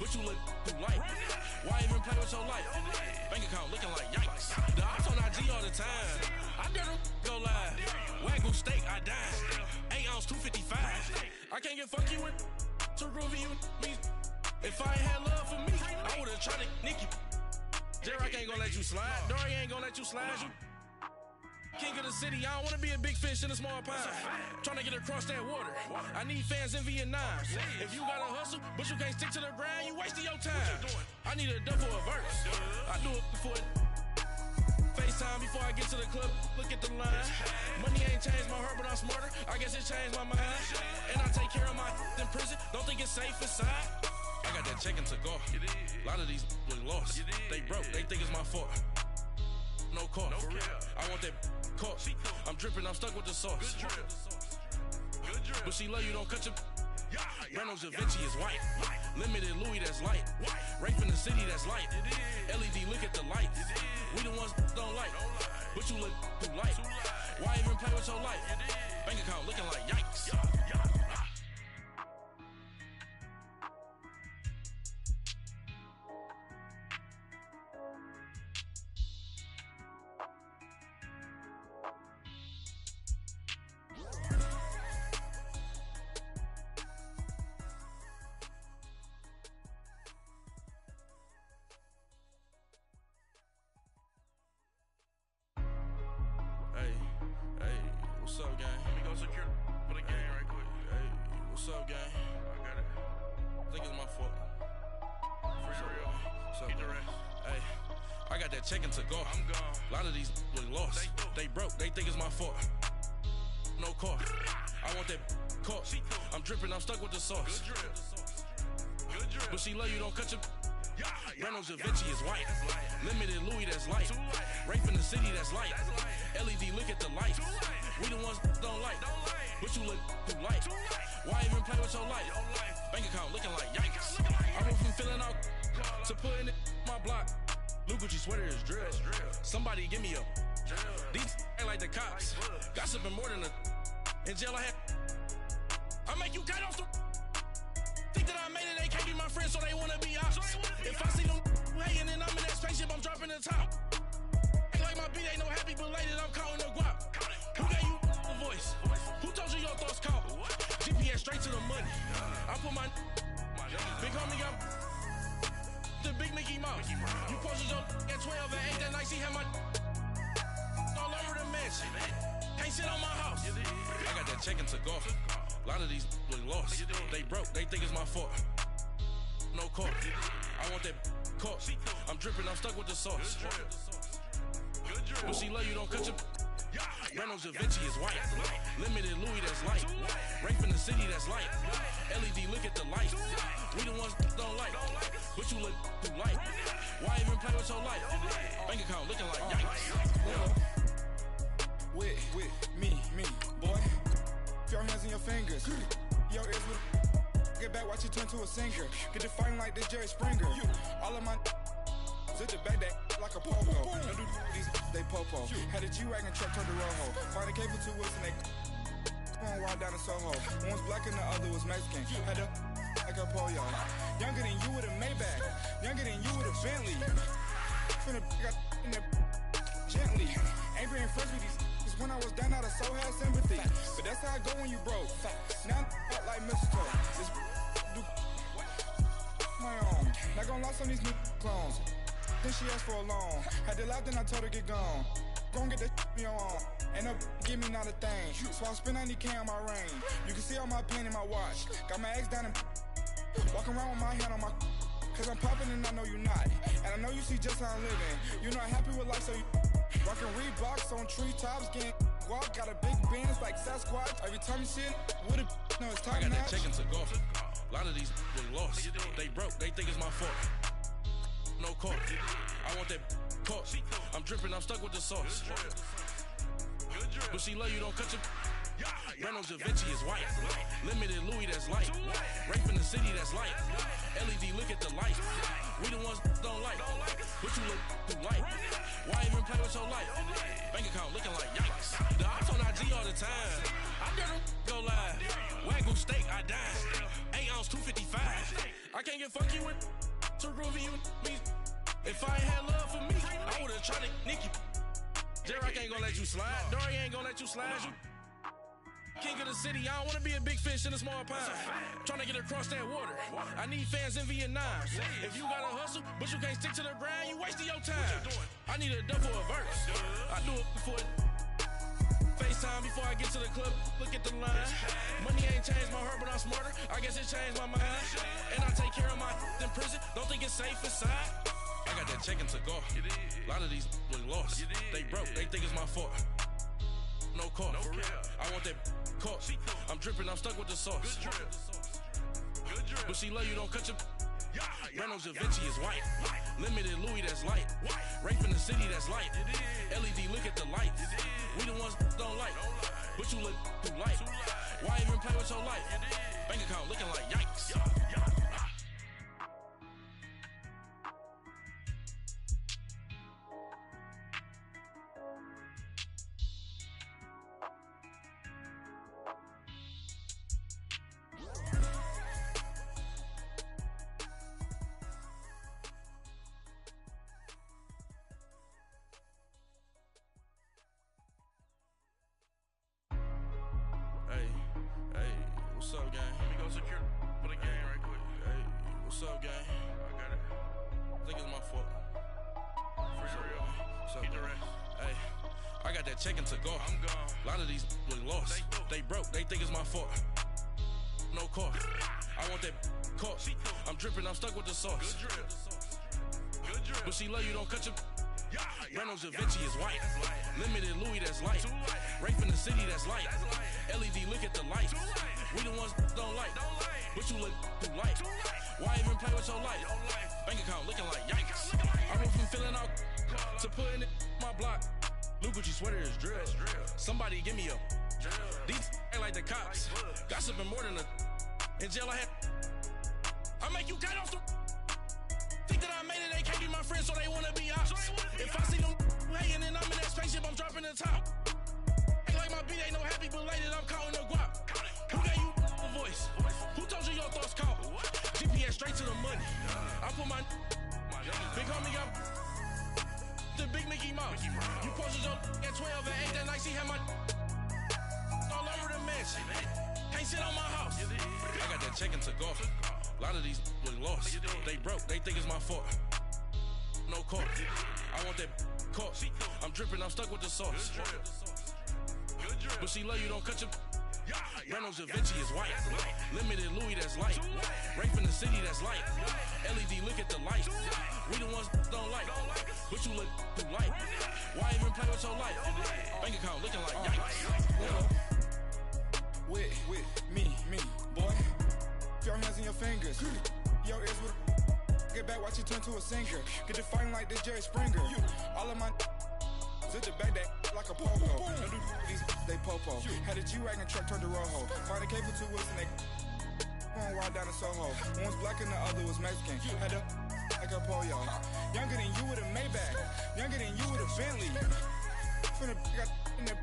But you look too light. Why even play with your life? Bank account looking like yikes. The ops on IG all the time. I dare them go live. Wagyu steak, I died. 8 ounce, 255. I can't get fuck you with too groovy you me. If I ain't had love for me, I would've tried to nick you. Derek ain't gonna let you slide. Dory ain't gonna let you slide. You king of the city, I don't wanna be a big fish in a small pond. Trying to get across that water. I need fans in Vietnam. If you gotta hustle, but you can't stick to the grind, you wasting your time. I need a double a verse. I do it for it. FaceTime before I get to the club, look at the line. Money ain't changed my heart, but I'm smarter. I guess it changed my mind. And I take care of my in prison. Don't think it's safe inside. I got that check and took off. A lot of these look lost. They broke, they think it's my fault. No court. I want that caught. I'm dripping, I'm stuck with the sauce. But she love you, don't cut your. Reynolds Da Vinci is white. Limited Louis, that's light. Rape in the city, that's light. LED, look at the light. We the ones don't like. But you look too light. Why even play with your life? Bank account looking like yikes. What's up, gang? Let me go secure for the game right quick. Hey, what's up, gang? I got it. I think it's my fault. For real. What's up, Get the man? rest. Hey, I got that check and took off. I'm gone. A lot of these look lost. They broke, they think it's my fault. No court. I want that caught. I'm dripping, I'm stuck with the sauce. Good drip. But she love you, don't cut your. Reynolds Da Vinci is white. Limited Louis, that's light. Rape in the city, that's light. LED, look at the light. We the ones don't like. But you look too light. Why even play with your life? Bank account looking like yikes. I went from filling out to putting it my block. Blue Gucci sweater is drill. Somebody give me a. These ain't like the cops. Gossiping more than a. In jail I had. I make you cut off the. Think that I made it, they can't be my friends, so they wanna be ops. If I see them hating and I'm in that spaceship, I'm dropping the top. Act like my beat ain't no happy belated, I'm counting the guap. Who gave you the voice? Who told you your thoughts count? GPS straight to the money. I put my big homie got the big Mickey Mouse. You posted your at 12 and 8 that night, she had my all over the mansion. Can't sit on my house. I got that check into golf. A lot of these look lost. They broke, they think it's my fault. No court. I want that caught. I'm dripping, I'm stuck with the sauce. But she love you, don't cut your Reynolds Da Vinci is white. Limited Louis, that's light. Rape in the city, that's light. LED, look at the light. We the ones don't like. But you look too light. Why even play with your life? Bank account looking like yikes. With me, boy. Your hands and your fingers. Your ears with get back, watch you turn to a singer. Get to fighting like this Jerry Springer. All of my sit the back that like a popo. Don't do these they popo. Had a G-Wagon truck turned to Rojo. Find a cable 2 wheels and they going wild down in Soho. One was black and the other was Mexican. Had a like a pollo. Younger than you with a Maybach. Younger than you with a Bentley. Finna got in the gently. Ain't being friends with these. Cause when I was down, I so had sympathy. But that's how I go when you broke. Now I'm like mistletoe. This do my own. Not gonna lost on these new clones. Then she asked for a loan. Had to laugh, then I told her get gone. Gon' get that me on. Ain't no give me not a thing. So I spend 90K on my ring. You can see all my pain in my watch. Got my ex down and walking around with my hand on my. Cause I'm popping and I know you not. And I know you see just how I'm living. You're not happy with life, so you rockin' Reeboks on treetops, getting guap. Got a big Benz like Sasquatch. Every time you see it, with it, no, it's time I got notch. that check into golf. A lot of these look lost. They broke, they think it's my fault. No court. I want that caught. I'm dripping, I'm stuck with the sauce. But she love you, don't cut your Reynolds Da Vinci is white. Limited Louis, that's light. Rape in the city, that's light. LED, look at the light. We the ones don't like. But you look too light. Why even play with your life? Bank account looking like yikes. The ops on IG all the time. I better go live. Wagyu steak, I dine. 8 ounce, 255. I can't get funky with too groovy you me. If I ain't had love for me, I would've tried to nick you. J-Rock ain't gonna let you slide. Dory ain't gonna let you slide. You king of the city, I don't wanna be a big fish in a small pond. Trying to get across that water. I need fans in Vietnam. If you gotta hustle, but you can't stick to the grind, you wasting your time. I need a double a verse. I do it before FaceTime before I get to the club. Look at the line. Money ain't changed my heart, but I'm smarter. I guess it changed my mind. And I take care of my in prison. Don't think it's safe inside. I got that check into golf. A lot of these look lost. They broke, they think it's my fault. No court. I want that caught. I'm dripping, I'm stuck with the sauce. But she love you, don't cut your Reynolds Da Vinci is white. Limited Louis, that's light. Rape in the city, that's light. LED, look at the light. We the ones don't like. But you look too light. Why even play with your life? Bank account looking like yikes. What's up, gang? Let me go secure for the game right quick. Hey, what's up, gang? I got it. I think it's my fault. For real. What's up, Keep the gang? rest. Hey, I got that check into golf. I'm gone. A lot of these look lost. They broke, they think it's my fault. No court. I want that caught. I'm dripping, I'm stuck with the sauce. Good drip. Good drip. But she love you, don't cut your Reynolds Da Vinci is white. Limited Louis, that's light. Rape in the city, that's light. LED, look at the light. We the ones don't like. But you look too light. Why even play with your life? Bank account looking like yikes. I went from filling out to putting it in my block. Blue Gucci sweater is drill. Somebody give me a these ain't like the cops. Gossiping more than a in jail I had. I make you cut off the think that I made it, they can't be my friends, so they wanna be ops. If I see them hating and I'm in that spaceship, I'm dropping the top. Ain't like my beat ain't no happy belated, I'm counting the guap. Who gave you a voice? Who told you your thoughts count? GPS straight to the money. I put my big homie up the big Mickey Mouse. You posted your at 12 and 8 that night, she had my all over the mansion. Can't sit on my house. I got that check into golf. A A lot of these look lost. They broke, they think it's my fault. No call. I want that caught. I'm dripping, I'm stuck with the sauce. But she love you, don't cut your. Reynolds Da Vinci is white. Limited Louis, that's light. Rape in the city, that's light. LED, look at the light. We the ones don't like. But you look too light. Why even play with your life? Bank account looking like yikes. With me, boy. Your hands and your fingers. Your ears with get back, watch you turn to a singer. Get to fighting like this Jerry Springer. All of my zip the back that like a pogo. Don't do these, they popo. Had a G-Wagon truck turned to Rojo. Find a cable 2 wheels and they going wild down in Soho. One was black and the other was Mexican. Had a like a pollo. Younger than you with a Maybach. Younger than you with a Bentley. Finna got in there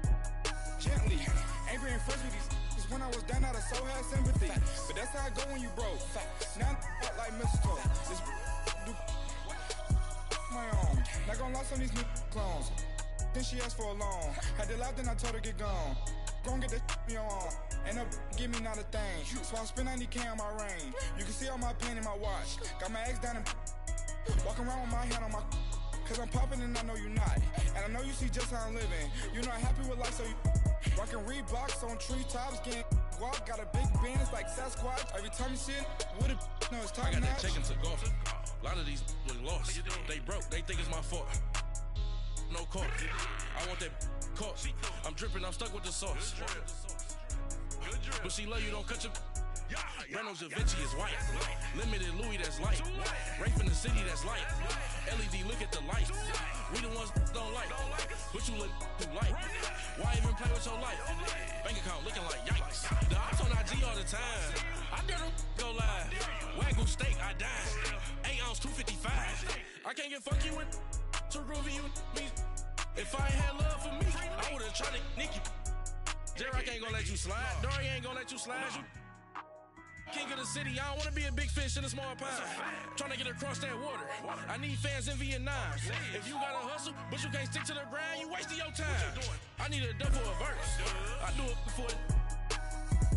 gently. Angry and fresh with these. When I was down out of soul had sympathy. But that's how it go when you broke. Now I'm like mistletoe. This do my own. Not gonna lie on these new clones. Then she asked for a loan. Had to laugh, then I told her get gone. Gon' get that me on. And up, give me not a thing. So I spend 90K on my range. You can see all my pain in my watch. Got my ex down and walking around with my hand on my. Cause I'm popping and I know you not. And I know you see just how I'm living. You're not happy with life, so you rockin' Reeboks on treetops, getting guap. Got a big Benz like Sasquatch. Every time you see it, with a no, it's time. I got that chicken to golf. A lot of these look lost. They broke, they think it's my fault. No call. I want that caught. I'm dripping, I'm stuck with the sauce. But she love you, don't cut your. Reynolds Da Vinci is white. Limited Louis, that's light. Rape in the city, that's light. LED, look at the light. We the ones don't like. But you look too light. Why even play with your life? Bank account looking like yikes. The ops on IG all the time. I dare them go live. Wagyu steak, I died. 8 ounce, 255. I can't get funky with too groovy you me. If I ain't had love for me, I would've tried to nick you. J-Rock ain't gonna let you slide. Dory ain't gonna let you slide. You king of the city, I don't wanna be a big fish in a small pond. Tryna get across that water. I need fans in Vietnam. If you gotta hustle, but you can't stick to the grind, you wasting your time. I need a double a verse. I do it before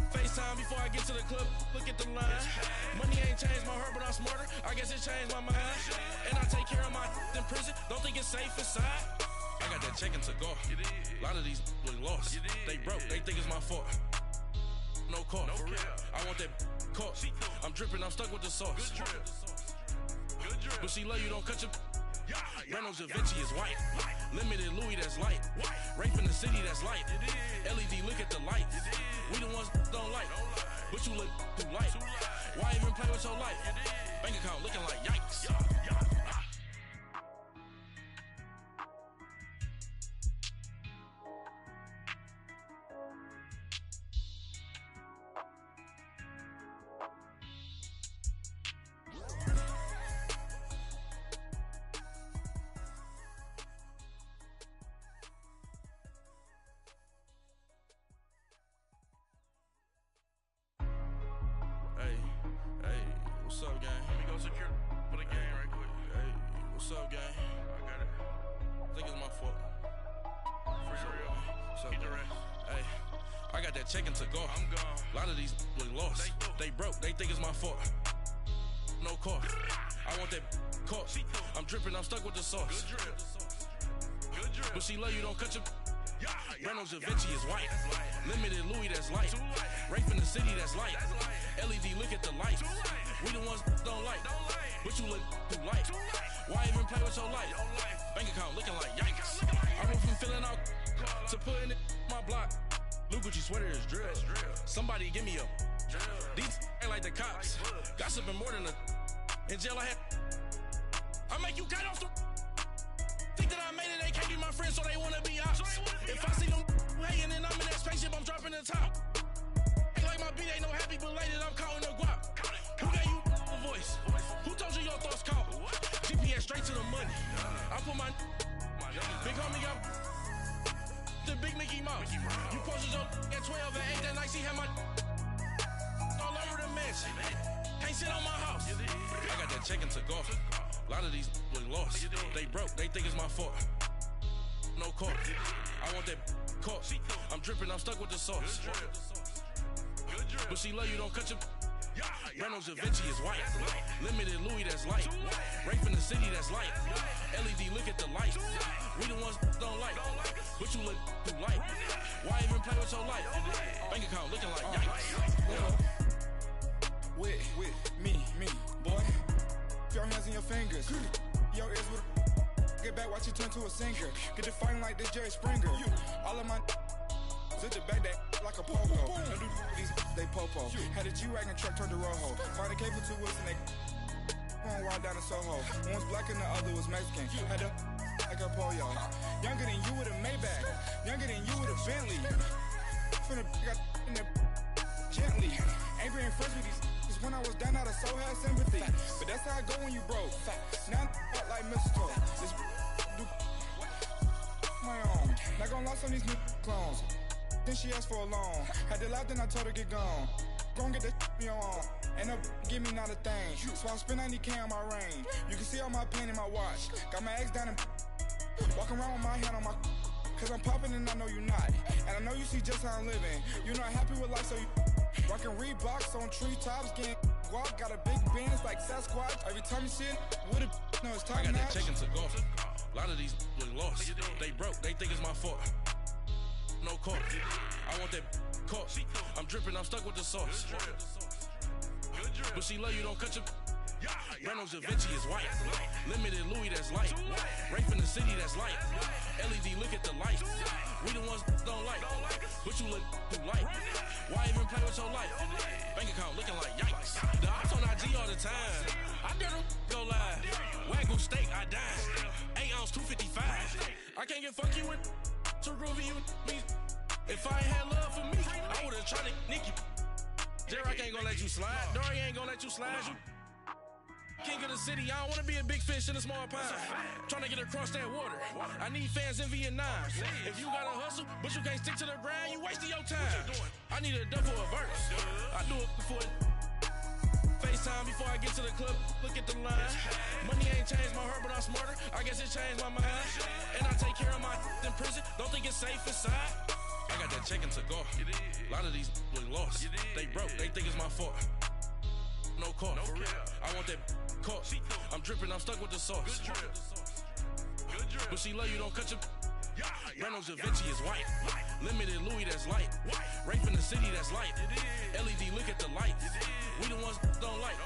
FaceTime before I get to the club. Look at the line. Money ain't changed my heart, but I'm smarter. I guess it changed my mind. And I take care of my in prison. Don't think it's safe inside. I got that chicken to go. A lot of these look lost. They broke, they think it's my fault. No call. I want that caught. I'm dripping, I'm stuck with the sauce. But she love you, don't cut your. Reynolds Da Vinci is white. Limited Louis, that's light. Rape in the city, that's light. LED, look at the light. We the ones don't like. But you look too light. Why even play with your life? Bank account looking like yikes. What's up, gang? Let me go secure for the game right quick. Hey, what's up, gang? I got it. I think it's my fault. For real. What's up, Keep the gang? rest. Hey, I got that chicken to go. I'm gone. A lot of these look lost. They broke, they think it's my fault. No call. I want that caught. I'm dripping, I'm stuck with the sauce. Good drip. Good drip. But she love you, don't cut your. Reynolds Da Vinci is white. Limited Louis, that's light. Rape in the city, that's light. LED, look at the light. We the ones don't like. But you look too light. Why even play with your life? Bank account looking like yikes. I went from filling out to putting it in my block. Blue Gucci sweater is drill. Somebody give me a. These ain't like the cops. Gossiping more than a. In jail I had. I make you cut off the. Think that I made it, they can't be my friends, so they wanna be ops. If I see them hating and I'm in that spaceship, I'm dropping the top. Ain't like my beat, ain't no happy belated, I'm counting the guap. Who gave you a voice? Who told you your thoughts count? GPS straight to the money. I put my big homie got the big Mickey Mouse. You posted your at 12 and 8 that night, she had my all over the mansion. Can't sit on my house. I got that chicken to go. A lot of these look lost. They broke, they think it's my fault. No call. I want that caught. I'm dripping, I'm stuck with the sauce. But she love you, don't cut your. Reynolds Da Vinci is white. Limited Louis that's light. Rape in the city that's light. LED look at the light. We the ones don't like. But you look too light. Why even play with your life? Bank account looking like yikes. With me, boy. Your hands and your fingers. Your ears with get back, watch you turn to a singer. Get to fighting like this Jerry Springer. All of my zip the back that like a pogo. Don't do these, they popo. Had a G-Wagon truck turned to Rojo. Find a cable 2 wheels and they going wild down in Soho. One was black and the other was Mexican. Had a like a pollo. Younger than you with a Maybach. Younger than you with a Bentley. From the got in the gently. Angry and friends with these. When I was down out of so had sympathy. But that's how I go when you broke. Now I'm like mistletoe. This do my own. Not gonna lost on these new clones. Then she asked for a loan. Had to laugh, then I told her get gone. Gon' get that me on. And up, give me not a thing. So I spend 90K on my range. You can see all my pain in my watch. Got my ex down and walking around with my hand on my. Cause I'm popping and I know you not. And I know you see just how I'm living. You're not happy with life, so you rockin' Reeboks on treetops, getting walk. Got a big Benz like Sasquatch. Every time you see it, with a no, it's time. I got that check into golf. A lot of these look lost. They broke, they think it's my fault. No court. I want that caught. I'm dripping, I'm stuck with the sauce. But she love you, don't cut your. Reynolds Da Vinci is white. Limited Louis that's light. Rape in the city that's light. LED look at the light. We the ones don't like. But you look too light. Why even play with your life? Bank account looking like yikes. The ops on IG all the time. I dare them go live. Wagyu steak, I dine. 8 ounce, 255. I can't get funky with too groovy you me. If I ain't had love for me, I would've tried to nick you. J-Rock ain't gonna let you slide. Dory ain't gonna let you slide. You king of the city, I don't wanna be a big fish in a small pond. Trying to get across that water. I need fans in Vietnam. If you gotta hustle, but you can't stick to the grind, you wasting your time. I need a dub for a verse. I do it for FaceTime before I get to the club. Look at the line. Money ain't changed my heart, but I'm smarter. I guess it changed my mind. And I take care of my in prison. Don't think it's safe inside. I got that check into golf. A lot of these look lost. They broke, they think it's my fault. No court. I want that caught. I'm dripping, I'm stuck with the sauce. But she love you, don't cut your. Reynolds Da Vinci is white. Limited Louis that's light. Rape in the city that's light. LED look at the light. We the ones don't like.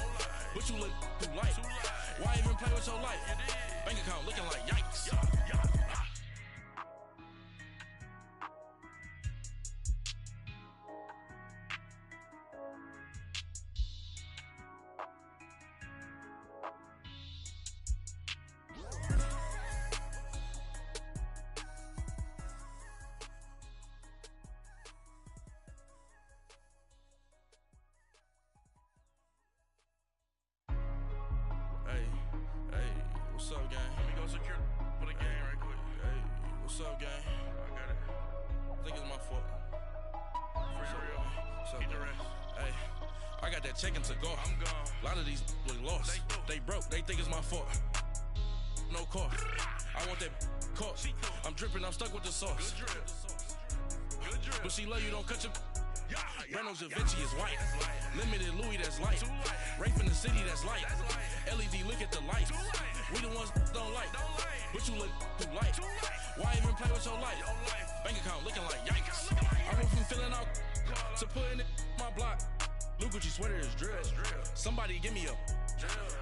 But you look too light. Why even play with your life? Bank account looking like yikes. What's up, gang? Let me go secure for the game right quick. Hey, what's up, gang? I got it. I think it's my fault. For real. What's up, Keep the gang? rest. Hey, I got that check into golf. I'm gone. A lot of these look lost. They broke, they think it's my fault. No court. I want that caught. I'm dripping, I'm stuck with the sauce. Good drip. Good drip. But she love you, don't cut your. Reynolds Da Vinci is white. Limited Louis that's light. Rape in the city that's light. LED look at the light. We the ones don't like. But you look too light. Why even play with your life? Bank account looking like yikes. I went from filling out to putting it in my block. Blue Gucci sweater is drill. Somebody give me a.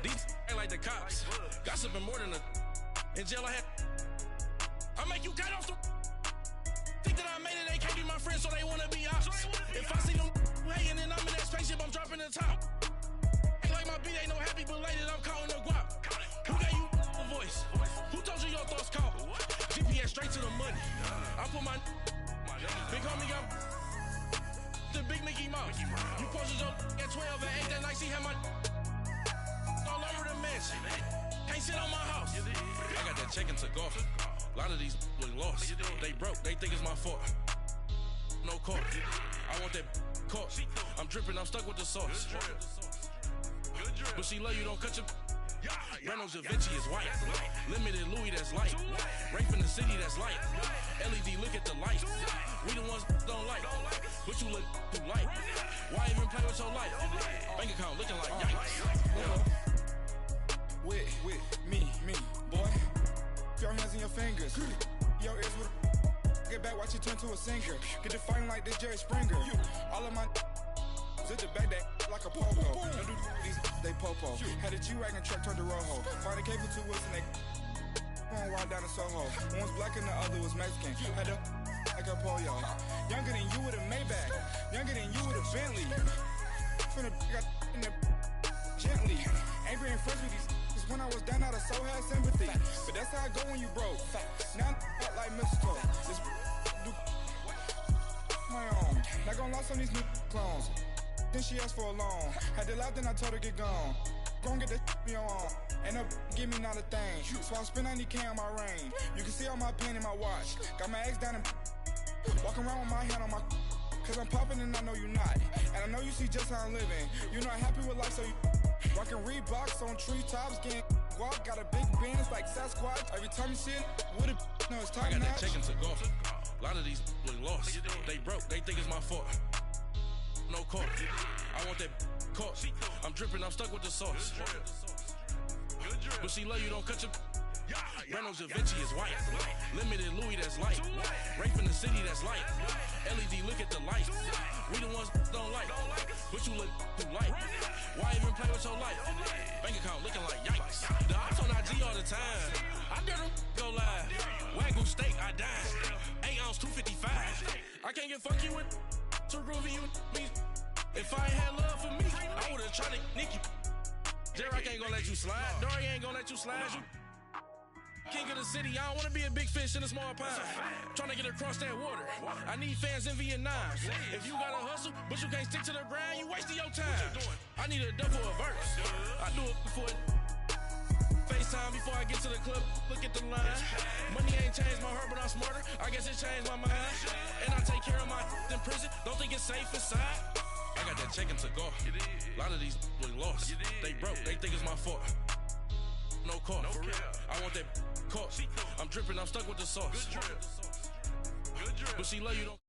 These ain't like the cops. Gossiping more than a. In jail I had. I make you cut off the. Think that I made it, they can't be my friends, so they wanna be ops. If I see them hating and I'm in that spaceship, I'm dropping the top. Ain't like my beat ain't no happy, but later I'm calling the guap. Who gave you a voice? Who told you your thoughts count? GPS straight to the money. I put my big homie got the big Mickey Mouse. You posted your at 12 and 8 that night, she had my all over the mansion. Can't sit on my house. I got that check into golf. A lot of these look lost. They broke, they think it's my fault. No court. I want that caught. I'm dripping, I'm stuck with the sauce. But she love you, don't cut your. Reynolds Da Vinci is white. Limited Louis that's light. Rape in the city that's light. LED look at the light. We the ones don't like. But you look too light. Why even play with your life? Bank account turn to a singer. Get to fighting like this Jerry Springer. All of my zip the back that like a popo. Don't do these, they popo. Had a G-Wagon truck turned to Rojo. Find a cable 2 wheels and they going wild down in Soho. One was black and the other was Mexican. Had a like a polio. Younger than you with a Maybach. Younger than you with a Bentley. From the got in the gently. Angry and friends with these when I was down out of so had sympathy. But that's how I go when you broke. Now I'm like mistletoe. This do my own. Not gonna lost on these new clones. Then she asked for a loan. Had to laugh, then I told her get gone. Gon' get that me on. Ain't no give me not a thing. So I spend 90K on my ring. You can see all my pain in my watch. Got my ex down and walking around with my hand on my. Cause I'm popping and I know you not. And I know you see just how I'm living. You're not happy with life, so you rockin' Reeboks on treetops, getting guap. Got a big Benz like Sasquatch. Every time you see it, with it, no, it's time. I got that chicken to go. A lot of these was lost. They broke, they think it's my fault. No court. I want that caught. I'm dripping, I'm stuck with the sauce. But she love you, don't cut your. Reynolds Da Vinci is white. Limited Louis, that's light. Rape in the city, that's light. LED, look at the lights. We the ones don't like. But you look too light. Why even play with your life? Bank account looking like yikes. The ops on IG all the time. I dare them go live. Wagyu steak, I died. 8 ounce, 255. I can't get fuck you with too groovy you me. If I ain't had love for me, I would've tried to nick you. Derek ain't gonna let you slide. Dory ain't gonna let you slide. You king of the city, I don't wanna be a big fish in a small pond. Trying to get across that water. I need fans in Vietnam. If you gotta hustle, but you can't stick to the grind, you wasting your time. I need a double a verse. I do it before FaceTime before I get to the club. Look at the line. Money ain't changed my heart, but I'm smarter. I guess it changed my mind. And I take care of my in prison. Don't think it's safe inside. I got that chicken to go. A lot of these was lost. They broke, they think it's my fault. No court. I want that caught. I'm dripping, I'm stuck with the sauce. But she love you, don't.